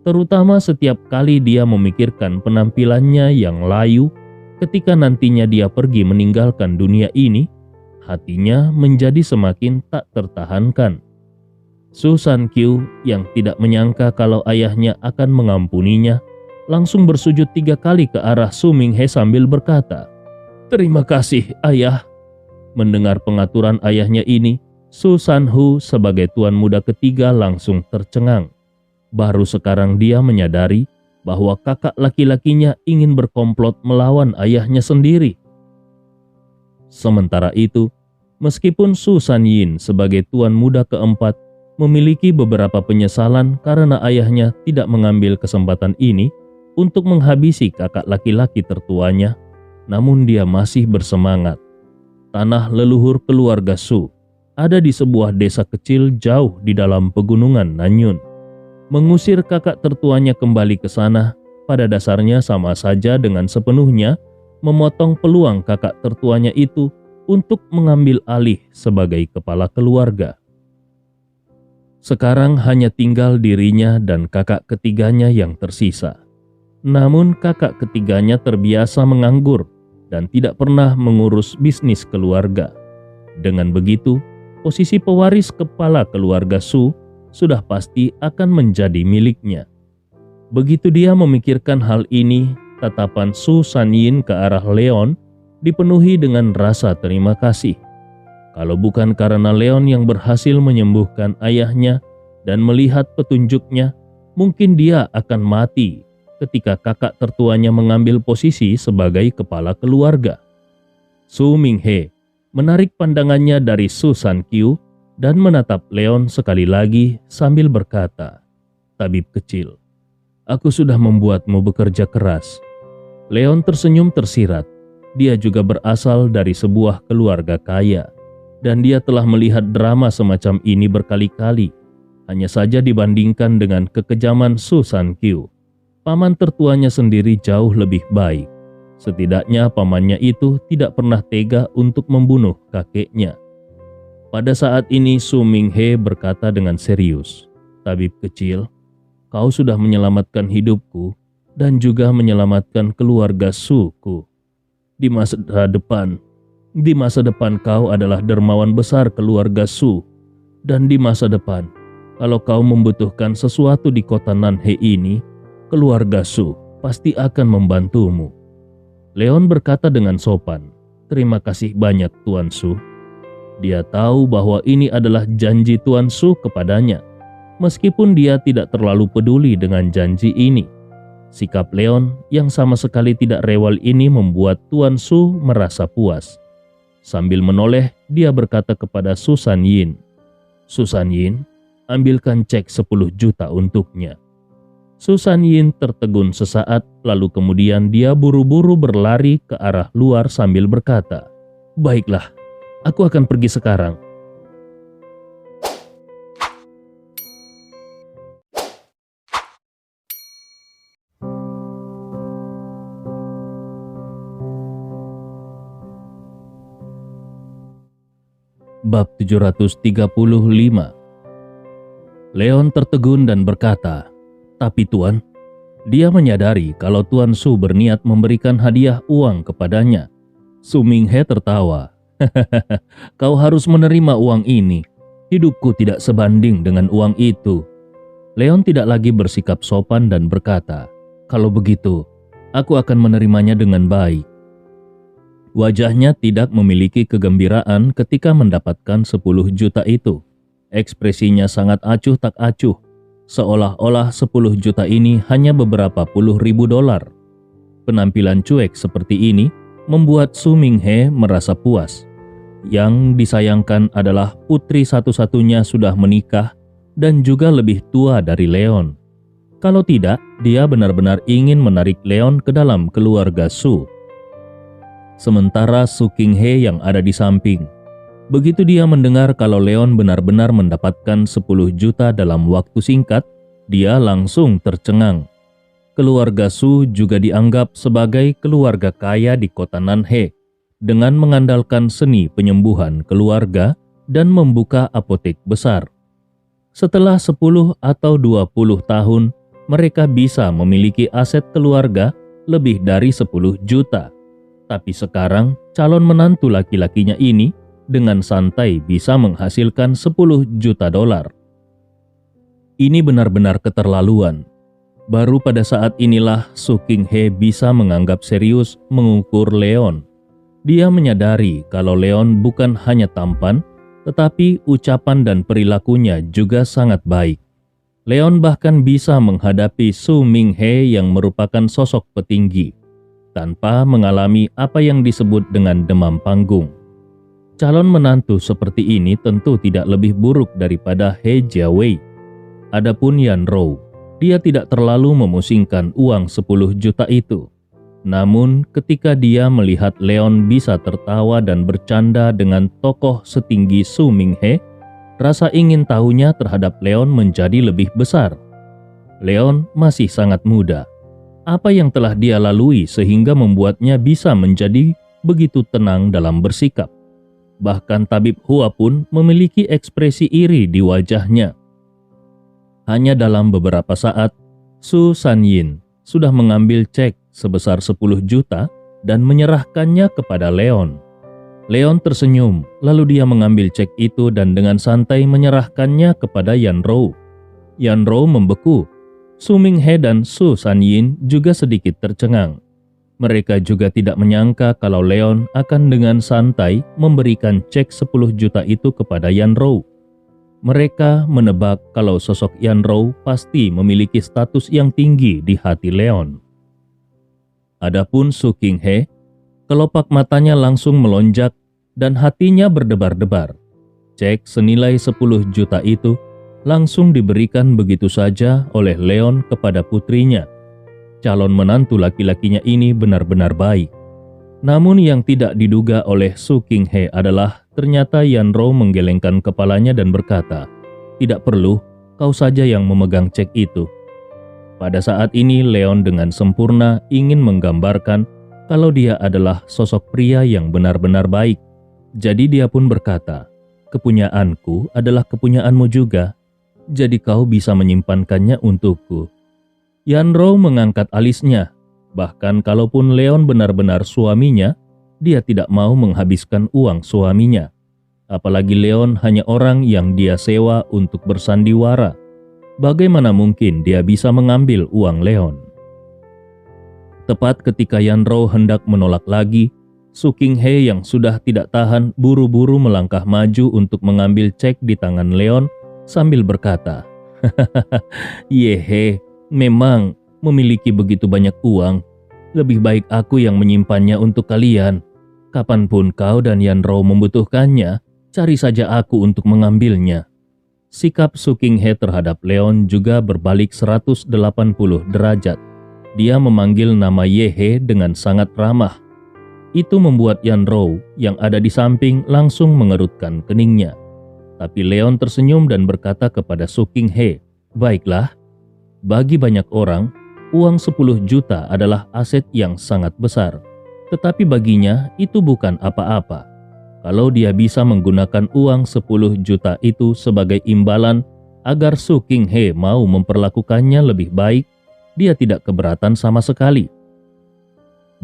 Terutama setiap kali dia memikirkan penampilannya yang layu ketika nantinya dia pergi meninggalkan dunia ini, hatinya menjadi semakin tak tertahankan. Su Sankyu yang tidak menyangka kalau ayahnya akan mengampuninya, langsung bersujud 3 kali ke arah Su Minghe sambil berkata, "Terima kasih, ayah." Mendengar pengaturan ayahnya ini, Su Sanhu sebagai tuan muda ketiga langsung tercengang. Baru sekarang dia menyadari bahwa kakak laki-lakinya ingin berkomplot melawan ayahnya sendiri. Sementara itu, meskipun Su Sanyin sebagai tuan muda keempat memiliki beberapa penyesalan karena ayahnya tidak mengambil kesempatan ini untuk menghabisi kakak laki-laki tertuanya, namun dia masih bersemangat. Tanah leluhur keluarga Su ada di sebuah desa kecil jauh di dalam pegunungan Nanyun. Mengusir kakak tertuanya kembali ke sana pada dasarnya sama saja dengan sepenuhnya memotong peluang kakak tertuanya itu untuk mengambil alih sebagai kepala keluarga. Sekarang hanya tinggal dirinya dan kakak ketiganya yang tersisa. Namun kakak ketiganya terbiasa menganggur dan tidak pernah mengurus bisnis keluarga. Dengan begitu, posisi pewaris kepala keluarga Su sudah pasti akan menjadi miliknya. Begitu dia memikirkan hal ini, tatapan Su Sanyin ke arah Leon dipenuhi dengan rasa terima kasih. Kalau bukan karena Leon yang berhasil menyembuhkan ayahnya dan melihat petunjuknya, mungkin dia akan mati ketika kakak tertuanya mengambil posisi sebagai kepala keluarga. Su Minghe menarik pandangannya dari Su Sankyu dan menatap Leon sekali lagi sambil berkata, "Tabib kecil, aku sudah membuatmu bekerja keras." Leon tersenyum tersirat. Dia juga berasal dari sebuah keluarga kaya, dan dia telah melihat drama semacam ini berkali-kali. Hanya saja dibandingkan dengan kekejaman Su Sankyu, paman tertuanya sendiri jauh lebih baik. Setidaknya pamannya itu tidak pernah tega untuk membunuh kakeknya. Pada saat ini Su Minghe berkata dengan serius, "Tabib kecil, kau sudah menyelamatkan hidupku dan juga menyelamatkan keluarga Suku. Di masa depan kau adalah dermawan besar keluarga Su, dan di masa depan, kalau kau membutuhkan sesuatu di kota Nanhe ini, keluarga Su pasti akan membantumu." Leon berkata dengan sopan, "Terima kasih banyak Tuan Su." Dia tahu bahwa ini adalah janji Tuan Su kepadanya, meskipun dia tidak terlalu peduli dengan janji ini. Sikap Leon yang sama sekali tidak rewel ini membuat Tuan Su merasa puas. Sambil menoleh, dia berkata kepada Su Sanyin, "Su Sanyin, ambilkan cek 10 juta untuknya." Su Sanyin tertegun sesaat, lalu kemudian dia buru-buru berlari ke arah luar sambil berkata, "Baiklah, aku akan pergi sekarang." Bab 735. Leon tertegun dan berkata, "Tapi Tuan," dia menyadari kalau Tuan Su berniat memberikan hadiah uang kepadanya. Su Minghe tertawa, "Kau harus menerima uang ini. Hidupku tidak sebanding dengan uang itu." Leon tidak lagi bersikap sopan dan berkata, "Kalau begitu, aku akan menerimanya dengan baik." Wajahnya tidak memiliki kegembiraan ketika mendapatkan 10 juta itu. Ekspresinya sangat acuh tak acuh, seolah-olah 10 juta ini hanya beberapa puluh ribu dolar. Penampilan cuek seperti ini membuat Su Minghe merasa puas. Yang disayangkan adalah putri satu-satunya sudah menikah dan juga lebih tua dari Leon. Kalau tidak, dia benar-benar ingin menarik Leon ke dalam keluarga Su. Sementara Su Qinghe yang ada di samping, begitu dia mendengar kalau Leon benar-benar mendapatkan 10 juta dalam waktu singkat, dia langsung tercengang. Keluarga Su juga dianggap sebagai keluarga kaya di kota Nanhe, dengan mengandalkan seni penyembuhan keluarga dan membuka apotek besar. Setelah 10 atau 20 tahun, mereka bisa memiliki aset keluarga lebih dari 10 juta. Tapi sekarang, calon menantu laki-lakinya ini dengan santai bisa menghasilkan 10 juta dolar. Ini benar-benar keterlaluan. Baru pada saat inilah Su Qinghe bisa menganggap serius mengukur Leon. Dia menyadari kalau Leon bukan hanya tampan, tetapi ucapan dan perilakunya juga sangat baik. Leon bahkan bisa menghadapi Su Minghe yang merupakan sosok petinggi, tanpa mengalami apa yang disebut dengan demam panggung. Calon menantu seperti ini tentu tidak lebih buruk daripada He Jiawei. Adapun Yan Rou, dia tidak terlalu memusingkan uang 10 juta itu. Namun ketika dia melihat Leon bisa tertawa dan bercanda dengan tokoh setinggi Su Minghe, rasa ingin tahunya terhadap Leon menjadi lebih besar. Leon masih sangat muda. Apa yang telah dia lalui sehingga membuatnya bisa menjadi begitu tenang dalam bersikap. Bahkan Tabib Hua pun memiliki ekspresi iri di wajahnya. Hanya dalam beberapa saat, Su Sanyin sudah mengambil cek sebesar 10 juta dan menyerahkannya kepada Leon. Leon tersenyum, lalu dia mengambil cek itu dan dengan santai menyerahkannya kepada Yan Rou. Yan Rou membeku. Su Minghe dan Su Sanyin juga sedikit tercengang. Mereka juga tidak menyangka kalau Leon akan dengan santai memberikan cek 10 juta itu kepada Yan Rou. Mereka menebak kalau sosok Yan Rou pasti memiliki status yang tinggi di hati Leon. Adapun Su Qinghe, kelopak matanya langsung melonjak dan hatinya berdebar-debar. Cek senilai 10 juta itu langsung diberikan begitu saja oleh Leon kepada putrinya. Calon menantu laki-lakinya ini benar-benar baik. Namun yang tidak diduga oleh Su Qinghe adalah ternyata Yan Rou menggelengkan kepalanya dan berkata, "Tidak perlu, kau saja yang memegang cek itu." Pada saat ini Leon dengan sempurna ingin menggambarkan kalau dia adalah sosok pria yang benar-benar baik. Jadi dia pun berkata, "Kepunyaanku adalah kepunyaanmu juga, jadi kau bisa menyimpankannya untukku." Yan Rou mengangkat alisnya, bahkan kalaupun Leon benar-benar suaminya, dia tidak mau menghabiskan uang suaminya. Apalagi Leon hanya orang yang dia sewa untuk bersandiwara. Bagaimana mungkin dia bisa mengambil uang Leon? Tepat ketika Yan Rou hendak menolak lagi, Su Qinghe yang sudah tidak tahan buru-buru melangkah maju untuk mengambil cek di tangan Leon sambil berkata, "Yehe, memang memiliki begitu banyak uang. Lebih baik aku yang menyimpannya untuk kalian. Kapanpun kau dan Yan Rou membutuhkannya, cari saja aku untuk mengambilnya." Sikap Su Qinghe terhadap Leon juga berbalik 180 derajat. Dia memanggil nama Yehe dengan sangat ramah. Itu membuat Yan Rou yang ada di samping langsung mengerutkan keningnya. Tapi Leon tersenyum dan berkata kepada Su Qinghe, "Baiklah, bagi banyak orang, uang 10 juta adalah aset yang sangat besar. Tetapi baginya itu bukan apa-apa. Kalau dia bisa menggunakan uang 10 juta itu sebagai imbalan agar Su Qinghe mau memperlakukannya lebih baik, dia tidak keberatan sama sekali.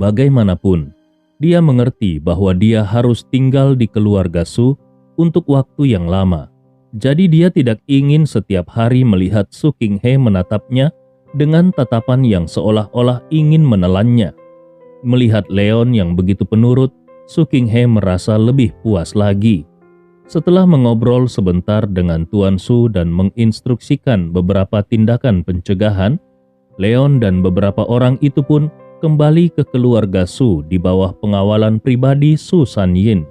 Bagaimanapun, dia mengerti bahwa dia harus tinggal di keluarga Su untuk waktu yang lama. Jadi dia tidak ingin setiap hari melihat Su Qinghe menatapnya dengan tatapan yang seolah-olah ingin menelannya. Melihat Leon yang begitu penurut, Su Qinghe merasa lebih puas lagi. Setelah mengobrol sebentar dengan Tuan Su dan menginstruksikan beberapa tindakan pencegahan, Leon dan beberapa orang itu pun kembali ke keluarga Su di bawah pengawalan pribadi Su Sanyin.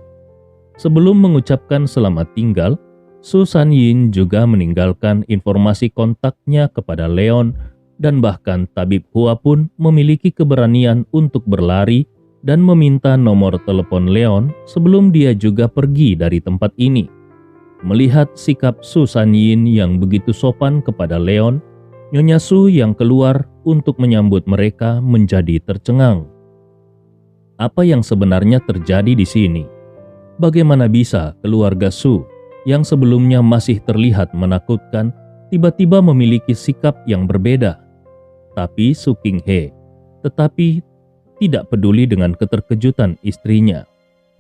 Sebelum mengucapkan selamat tinggal, Su Sanyin juga meninggalkan informasi kontaknya kepada Leon dan bahkan Tabib Hua pun memiliki keberanian untuk berlari dan meminta nomor telepon Leon sebelum dia juga pergi dari tempat ini. Melihat sikap Su Sanyin yang begitu sopan kepada Leon, Nyonya Su yang keluar untuk menyambut mereka menjadi tercengang. Apa yang sebenarnya terjadi di sini? Bagaimana bisa keluarga Su yang sebelumnya masih terlihat menakutkan tiba-tiba memiliki sikap yang berbeda? Tapi Su Qinghe tidak peduli dengan keterkejutan istrinya.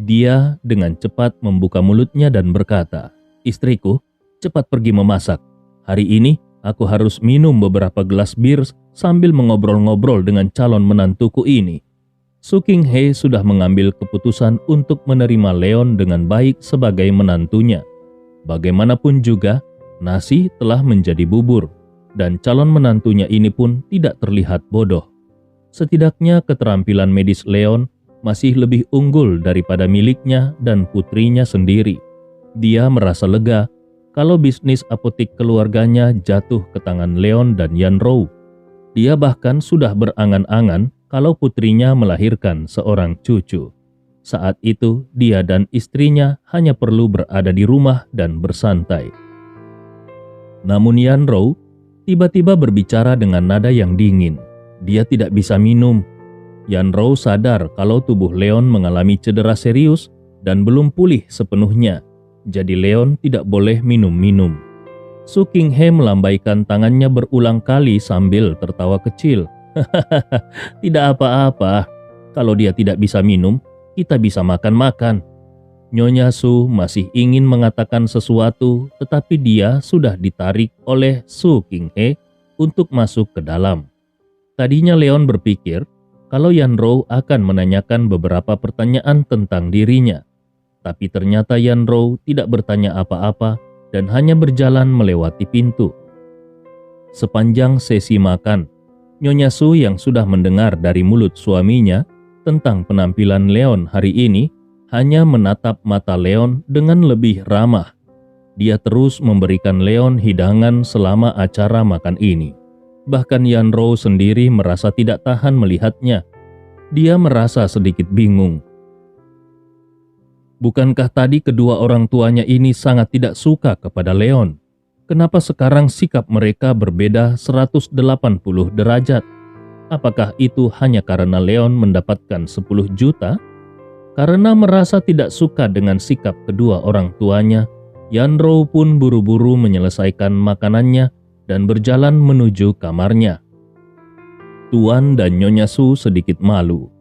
Dia dengan cepat membuka mulutnya dan berkata, "Istriku, cepat pergi memasak. Hari ini aku harus minum beberapa gelas bir sambil mengobrol-ngobrol dengan calon menantuku ini." Su Qinghe sudah mengambil keputusan untuk menerima Leon dengan baik sebagai menantunya. Bagaimanapun juga, nasi telah menjadi bubur, dan calon menantunya ini pun tidak terlihat bodoh. Setidaknya keterampilan medis Leon masih lebih unggul daripada miliknya dan putrinya sendiri. Dia merasa lega kalau bisnis apotik keluarganya jatuh ke tangan Leon dan Yan Rou. Dia bahkan sudah berangan-angan kalau putrinya melahirkan seorang cucu. Saat itu dia dan istrinya hanya perlu berada di rumah dan bersantai. Namun Yan Rou tiba-tiba berbicara dengan nada yang dingin. Dia tidak bisa minum. Yan Rou sadar kalau tubuh Leon mengalami cedera serius dan belum pulih sepenuhnya. Jadi Leon tidak boleh minum-minum. Su Qinghe melambaikan tangannya berulang kali sambil tertawa kecil. Hahaha, tidak apa-apa. Kalau dia tidak bisa minum, kita bisa makan-makan. Nyonya Su masih ingin mengatakan sesuatu, tetapi dia sudah ditarik oleh Su Qinghe untuk masuk ke dalam. Tadinya Leon berpikir kalau Yanrou akan menanyakan beberapa pertanyaan tentang dirinya. Tapi ternyata Yanrou tidak bertanya apa-apa dan hanya berjalan melewati pintu. Sepanjang sesi makan, Nyonya Su yang sudah mendengar dari mulut suaminya tentang penampilan Leon hari ini hanya menatap mata Leon dengan lebih ramah. Dia terus memberikan Leon hidangan selama acara makan ini. Bahkan Yanrou sendiri merasa tidak tahan melihatnya. Dia merasa sedikit bingung. Bukankah tadi kedua orang tuanya ini sangat tidak suka kepada Leon? Kenapa sekarang sikap mereka berbeda 180 derajat? Apakah itu hanya karena Leon mendapatkan 10 juta? Karena merasa tidak suka dengan sikap kedua orang tuanya, Yanrou pun buru-buru menyelesaikan makanannya dan berjalan menuju kamarnya. Tuan dan Nyonya Su sedikit malu.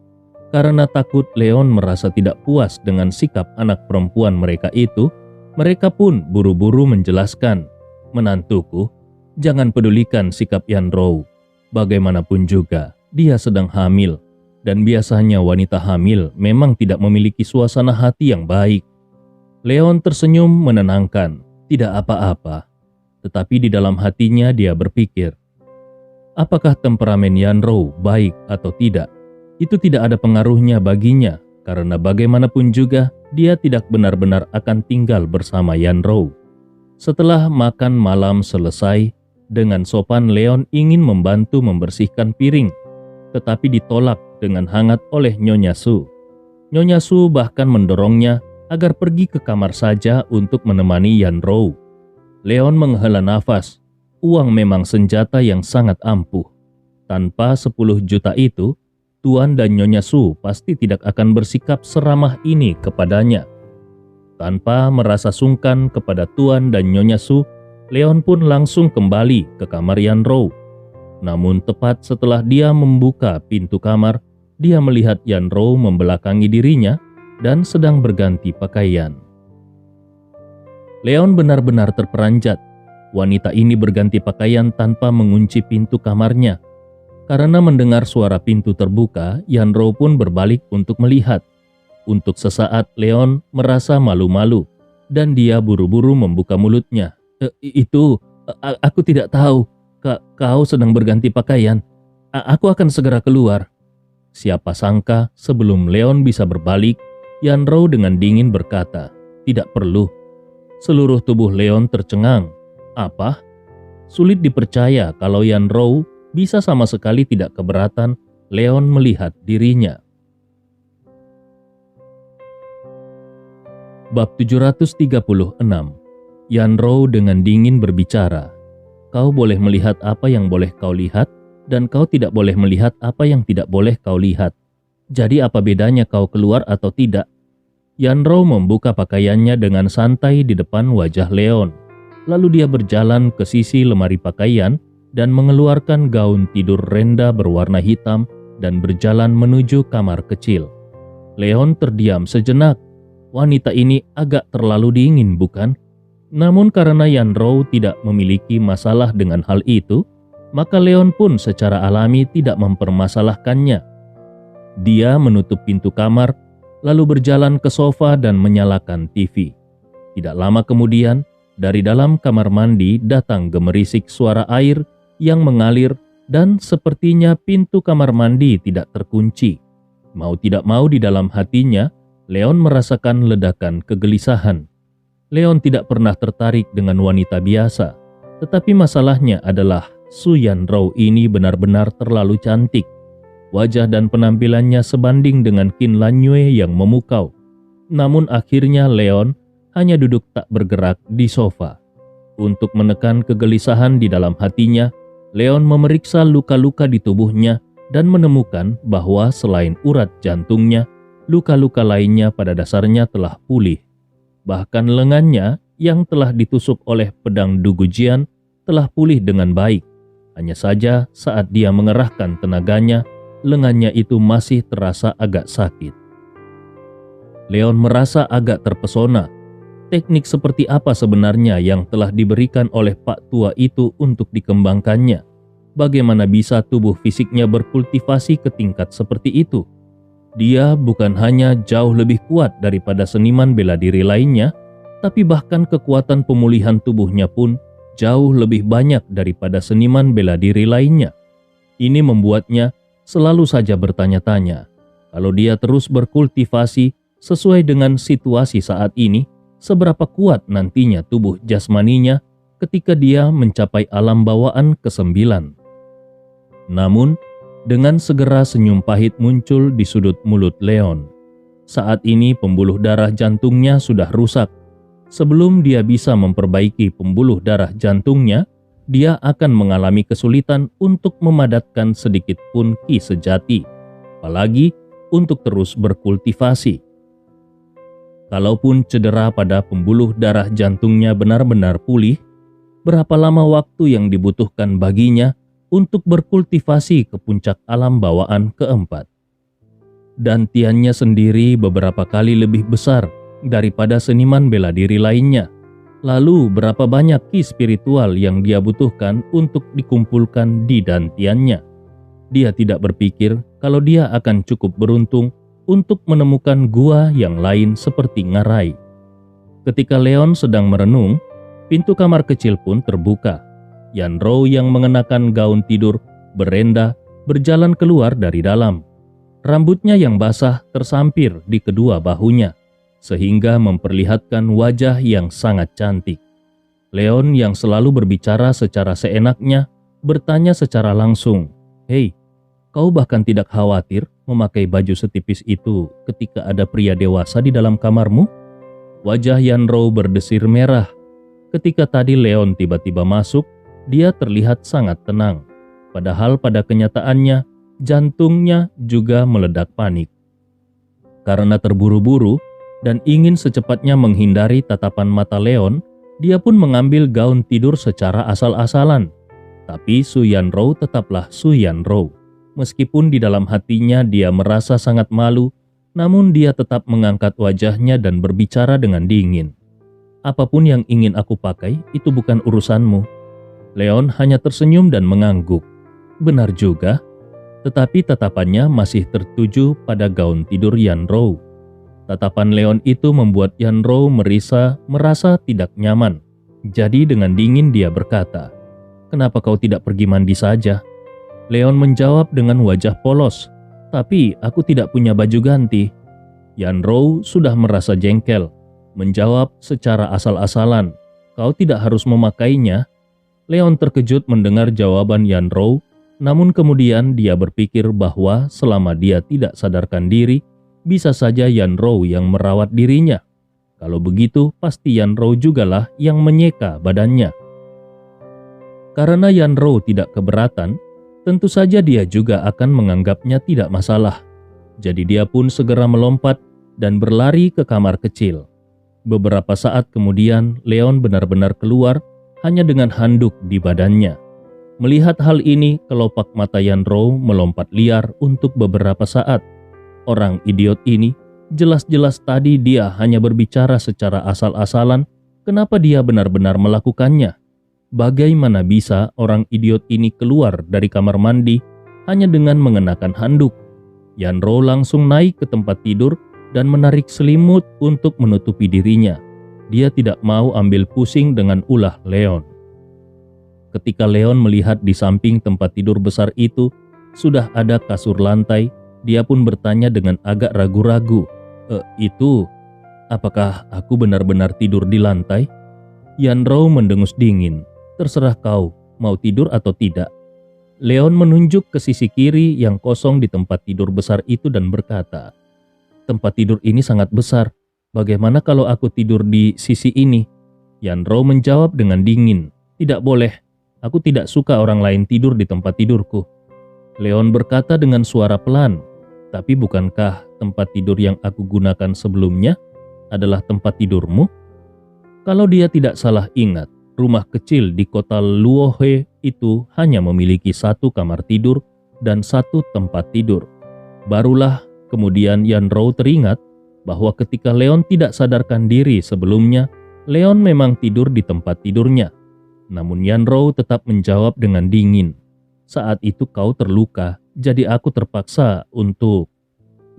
Karena takut Leon merasa tidak puas dengan sikap anak perempuan mereka itu, mereka pun buru-buru menjelaskan, "Menantuku, jangan pedulikan sikap Yanrou. Bagaimanapun juga, dia sedang hamil, dan biasanya wanita hamil memang tidak memiliki suasana hati yang baik." Leon tersenyum menenangkan, "Tidak apa-apa." Tetapi di dalam hatinya dia berpikir, apakah temperamen Yanrou baik atau tidak? Itu tidak ada pengaruhnya baginya, karena bagaimanapun juga dia tidak benar-benar akan tinggal bersama Yanrou. Setelah makan malam selesai, dengan sopan Leon ingin membantu membersihkan piring, tetapi ditolak dengan hangat oleh Nyonya Su. Nyonya Su bahkan mendorongnya agar pergi ke kamar saja untuk menemani Yanrou. Leon menghela nafas. Uang memang senjata yang sangat ampuh. Tanpa 10 juta itu, Tuan dan Nyonya Su pasti tidak akan bersikap seramah ini kepadanya. Tanpa merasa sungkan kepada Tuan dan Nyonya Su, Leon pun langsung kembali ke kamar Yanrou. Namun tepat setelah dia membuka pintu kamar, dia melihat Yanrou membelakangi dirinya dan sedang berganti pakaian. Leon benar-benar terperanjat. Wanita ini berganti pakaian tanpa mengunci pintu kamarnya. Karena mendengar suara pintu terbuka, Yanrou pun berbalik untuk melihat. Untuk sesaat Leon merasa malu-malu dan dia buru-buru membuka mulutnya. Aku tidak tahu. Kau sedang berganti pakaian. Aku akan segera keluar." Siapa sangka sebelum Leon bisa berbalik, Yanrou dengan dingin berkata, "Tidak perlu." Seluruh tubuh Leon tercengang. Apa? Sulit dipercaya kalau Yanrou bisa sama sekali tidak keberatan Leon melihat dirinya. Bab 736. Yanrou dengan dingin berbicara. Kau boleh melihat apa yang boleh kau lihat, dan kau tidak boleh melihat apa yang tidak boleh kau lihat. Jadi apa bedanya kau keluar atau tidak? Yanrou membuka pakaiannya dengan santai di depan wajah Leon. Lalu dia berjalan ke sisi lemari pakaian dan mengeluarkan gaun tidur renda berwarna hitam dan berjalan menuju kamar kecil. Leon terdiam sejenak. Wanita ini agak terlalu dingin, bukan? Namun karena Yanrou tidak memiliki masalah dengan hal itu, maka Leon pun secara alami tidak mempermasalahkannya. Dia menutup pintu kamar, lalu berjalan ke sofa dan menyalakan TV. Tidak lama kemudian, dari dalam kamar mandi datang gemerisik suara air yang mengalir dan sepertinya pintu kamar mandi tidak terkunci. Mau tidak mau di dalam hatinya, Leon merasakan ledakan kegelisahan. Leon tidak pernah tertarik dengan wanita biasa, tetapi masalahnya adalah Su Yanrou ini benar-benar terlalu cantik. Wajah dan penampilannya sebanding dengan Qin Lanyue yang memukau. Namun akhirnya Leon hanya duduk tak bergerak di sofa. Untuk menekan kegelisahan di dalam hatinya, Leon memeriksa luka-luka di tubuhnya dan menemukan bahwa selain urat jantungnya, luka-luka lainnya pada dasarnya telah pulih. Bahkan lengannya yang telah ditusuk oleh pedang Dugujian telah pulih dengan baik. Hanya saja saat dia mengerahkan tenaganya, lengannya itu masih terasa agak sakit. Leon merasa agak terpesona. Teknik seperti apa sebenarnya yang telah diberikan oleh Pak Tua itu untuk dikembangkannya? Bagaimana bisa tubuh fisiknya berkultivasi ke tingkat seperti itu? Dia bukan hanya jauh lebih kuat daripada seniman bela diri lainnya, tapi bahkan kekuatan pemulihan tubuhnya pun jauh lebih banyak daripada seniman bela diri lainnya. Ini membuatnya selalu saja bertanya-tanya, kalau dia terus berkultivasi sesuai dengan situasi saat ini, seberapa kuat nantinya tubuh jasmaninya ketika dia mencapai alam bawaan ke-9. Namun, dengan segera senyum pahit muncul di sudut mulut Leon. Saat ini pembuluh darah jantungnya sudah rusak. Sebelum dia bisa memperbaiki pembuluh darah jantungnya, dia akan mengalami kesulitan untuk memadatkan sedikit pun ki sejati, apalagi untuk terus berkultivasi. Kalaupun cedera pada pembuluh darah jantungnya benar-benar pulih, berapa lama waktu yang dibutuhkan baginya untuk berkultivasi ke puncak alam bawaan ke-4. Dantiannya sendiri beberapa kali lebih besar daripada seniman bela diri lainnya. Lalu berapa banyak ki spiritual yang dia butuhkan untuk dikumpulkan di dantiannya? Dia tidak berpikir kalau dia akan cukup beruntung untuk menemukan gua yang lain seperti Ngarai. Ketika Leon sedang merenung, pintu kamar kecil pun terbuka. Yanrou yang mengenakan gaun tidur berenda berjalan keluar dari dalam. Rambutnya yang basah tersampir di kedua bahunya, sehingga memperlihatkan wajah yang sangat cantik. Leon yang selalu berbicara secara seenaknya bertanya secara langsung, "Hei, kau bahkan tidak khawatir memakai baju setipis itu ketika ada pria dewasa di dalam kamarmu?" Wajah Yanrou berdesir merah. Ketika tadi Leon tiba-tiba masuk, dia terlihat sangat tenang. Padahal pada kenyataannya, jantungnya juga meledak panik. Karena terburu-buru dan ingin secepatnya menghindari tatapan mata Leon, dia pun mengambil gaun tidur secara asal-asalan. Tapi Su Yanrou tetaplah Su Yanrou. Meskipun di dalam hatinya dia merasa sangat malu, namun dia tetap mengangkat wajahnya dan berbicara dengan dingin. "Apapun yang ingin aku pakai, itu bukan urusanmu." Leon hanya tersenyum dan mengangguk. Benar juga, tetapi tatapannya masih tertuju pada gaun tidur Yanrou. Tatapan Leon itu membuat Yanrou merasa tidak nyaman. Jadi dengan dingin dia berkata, "Kenapa kau tidak pergi mandi saja?" Leon menjawab dengan wajah polos, "Tapi aku tidak punya baju ganti." Yanrou sudah merasa jengkel, menjawab secara asal-asalan, "Kau tidak harus memakainya." Leon terkejut mendengar jawaban Yanrou, namun kemudian dia berpikir bahwa selama dia tidak sadarkan diri, bisa saja Yanrou yang merawat dirinya. Kalau begitu, pasti Yanrou jugalah yang menyeka badannya. Karena Yanrou tidak keberatan, tentu saja dia juga akan menganggapnya tidak masalah. Jadi dia pun segera melompat dan berlari ke kamar kecil. Beberapa saat kemudian, Leon benar-benar keluar hanya dengan handuk di badannya. Melihat hal ini, kelopak mata Yanrou melompat liar untuk beberapa saat. Orang idiot ini, jelas-jelas tadi dia hanya berbicara secara asal-asalan, kenapa dia benar-benar melakukannya? Bagaimana bisa orang idiot ini keluar dari kamar mandi hanya dengan mengenakan handuk? Yanrou langsung naik ke tempat tidur dan menarik selimut untuk menutupi dirinya. Dia tidak mau ambil pusing dengan ulah Leon. Ketika Leon melihat di samping tempat tidur besar itu sudah ada kasur lantai, dia pun bertanya dengan agak ragu-ragu, "Itu, apakah aku benar-benar tidur di lantai?" Yanrou mendengus dingin, "Terserah kau, mau tidur atau tidak." Leon menunjuk ke sisi kiri yang kosong di tempat tidur besar itu dan berkata, "Tempat tidur ini sangat besar. Bagaimana kalau aku tidur di sisi ini?" Yanrou menjawab dengan dingin, "Tidak boleh. Aku tidak suka orang lain tidur di tempat tidurku." Leon berkata dengan suara pelan, "Tapi bukankah tempat tidur yang aku gunakan sebelumnya adalah tempat tidurmu?" Kalau dia tidak salah ingat, rumah kecil di kota Luohe itu hanya memiliki 1 kamar tidur dan 1 tempat tidur. Barulah kemudian Yanrou teringat bahwa ketika Leon tidak sadarkan diri sebelumnya, Leon memang tidur di tempat tidurnya. Namun Yanrou tetap menjawab dengan dingin, "Saat itu kau terluka, jadi aku terpaksa untuk..."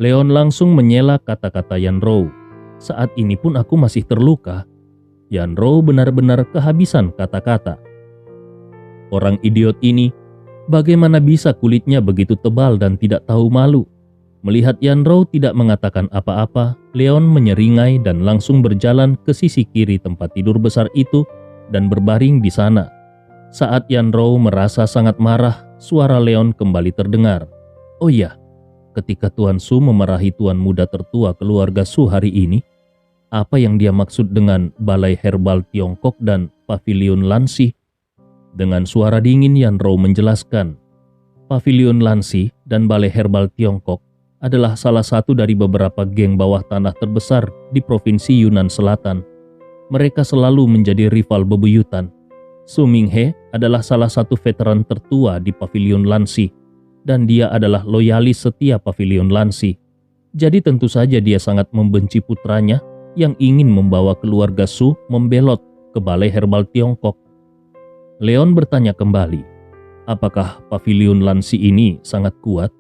Leon langsung menyela kata-kata Yanrou, "Saat ini pun aku masih terluka." Yanrou benar-benar kehabisan kata-kata. Orang idiot ini, bagaimana bisa kulitnya begitu tebal dan tidak tahu malu? Melihat Yanrou tidak mengatakan apa-apa, Leon menyeringai dan langsung berjalan ke sisi kiri tempat tidur besar itu dan berbaring di sana. Saat Yanrou merasa sangat marah, suara Leon kembali terdengar. "Oh iya, ketika Tuan Su memarahi tuan muda tertua keluarga Su hari ini, apa yang dia maksud dengan Balai Herbal Tiongkok dan Pavilion Lansi?" Dengan suara dingin Yanrou menjelaskan, Pavilion Lansi dan Balai Herbal Tiongkok adalah salah satu dari beberapa geng bawah tanah terbesar di Provinsi Yunnan Selatan. Mereka selalu menjadi rival bebuyutan. Su Minghe adalah salah satu veteran tertua di Pavilion Lansi, dan dia adalah loyalis setia Pavilion Lansi. Jadi tentu saja dia sangat membenci putranya yang ingin membawa keluarga Su membelot ke Balai Herbal Tiongkok. Leon bertanya kembali, apakah Pavilion Lansi ini sangat kuat?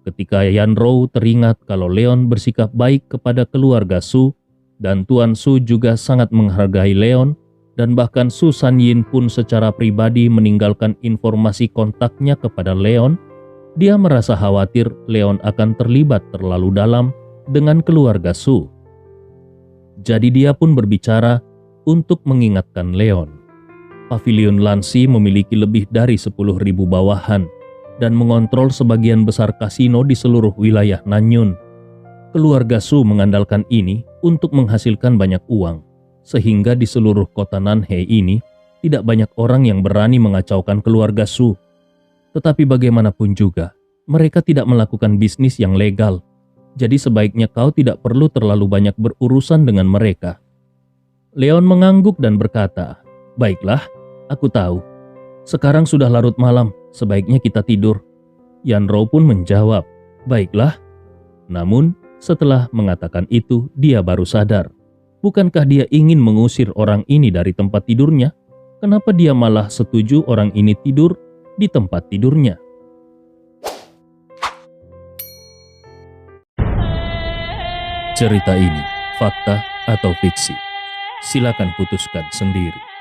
Ketika Yanrou teringat kalau Leon bersikap baik kepada keluarga Su dan Tuan Su juga sangat menghargai Leon, dan bahkan Su Sanyin pun secara pribadi meninggalkan informasi kontaknya kepada Leon, dia merasa khawatir Leon akan terlibat terlalu dalam dengan keluarga Su. Jadi dia pun berbicara untuk mengingatkan Leon. Pavilion Lansi memiliki lebih dari 10.000 bawahan dan mengontrol sebagian besar kasino di seluruh wilayah Nanyun. Keluarga Su mengandalkan ini untuk menghasilkan banyak uang, sehingga di seluruh kota Nanhe ini tidak banyak orang yang berani mengacaukan keluarga Su. Tetapi bagaimanapun juga, mereka tidak melakukan bisnis yang legal, jadi sebaiknya kau tidak perlu terlalu banyak berurusan dengan mereka. Leon mengangguk dan berkata, "Baiklah, aku tahu. Sekarang sudah larut malam, sebaiknya kita tidur." Yanrou pun menjawab, "Baiklah." Namun, setelah mengatakan itu, dia baru sadar. Bukankah dia ingin mengusir orang ini dari tempat tidurnya? Kenapa dia malah setuju orang ini tidur di tempat tidurnya? Cerita ini, fakta atau fiksi? Silakan putuskan sendiri.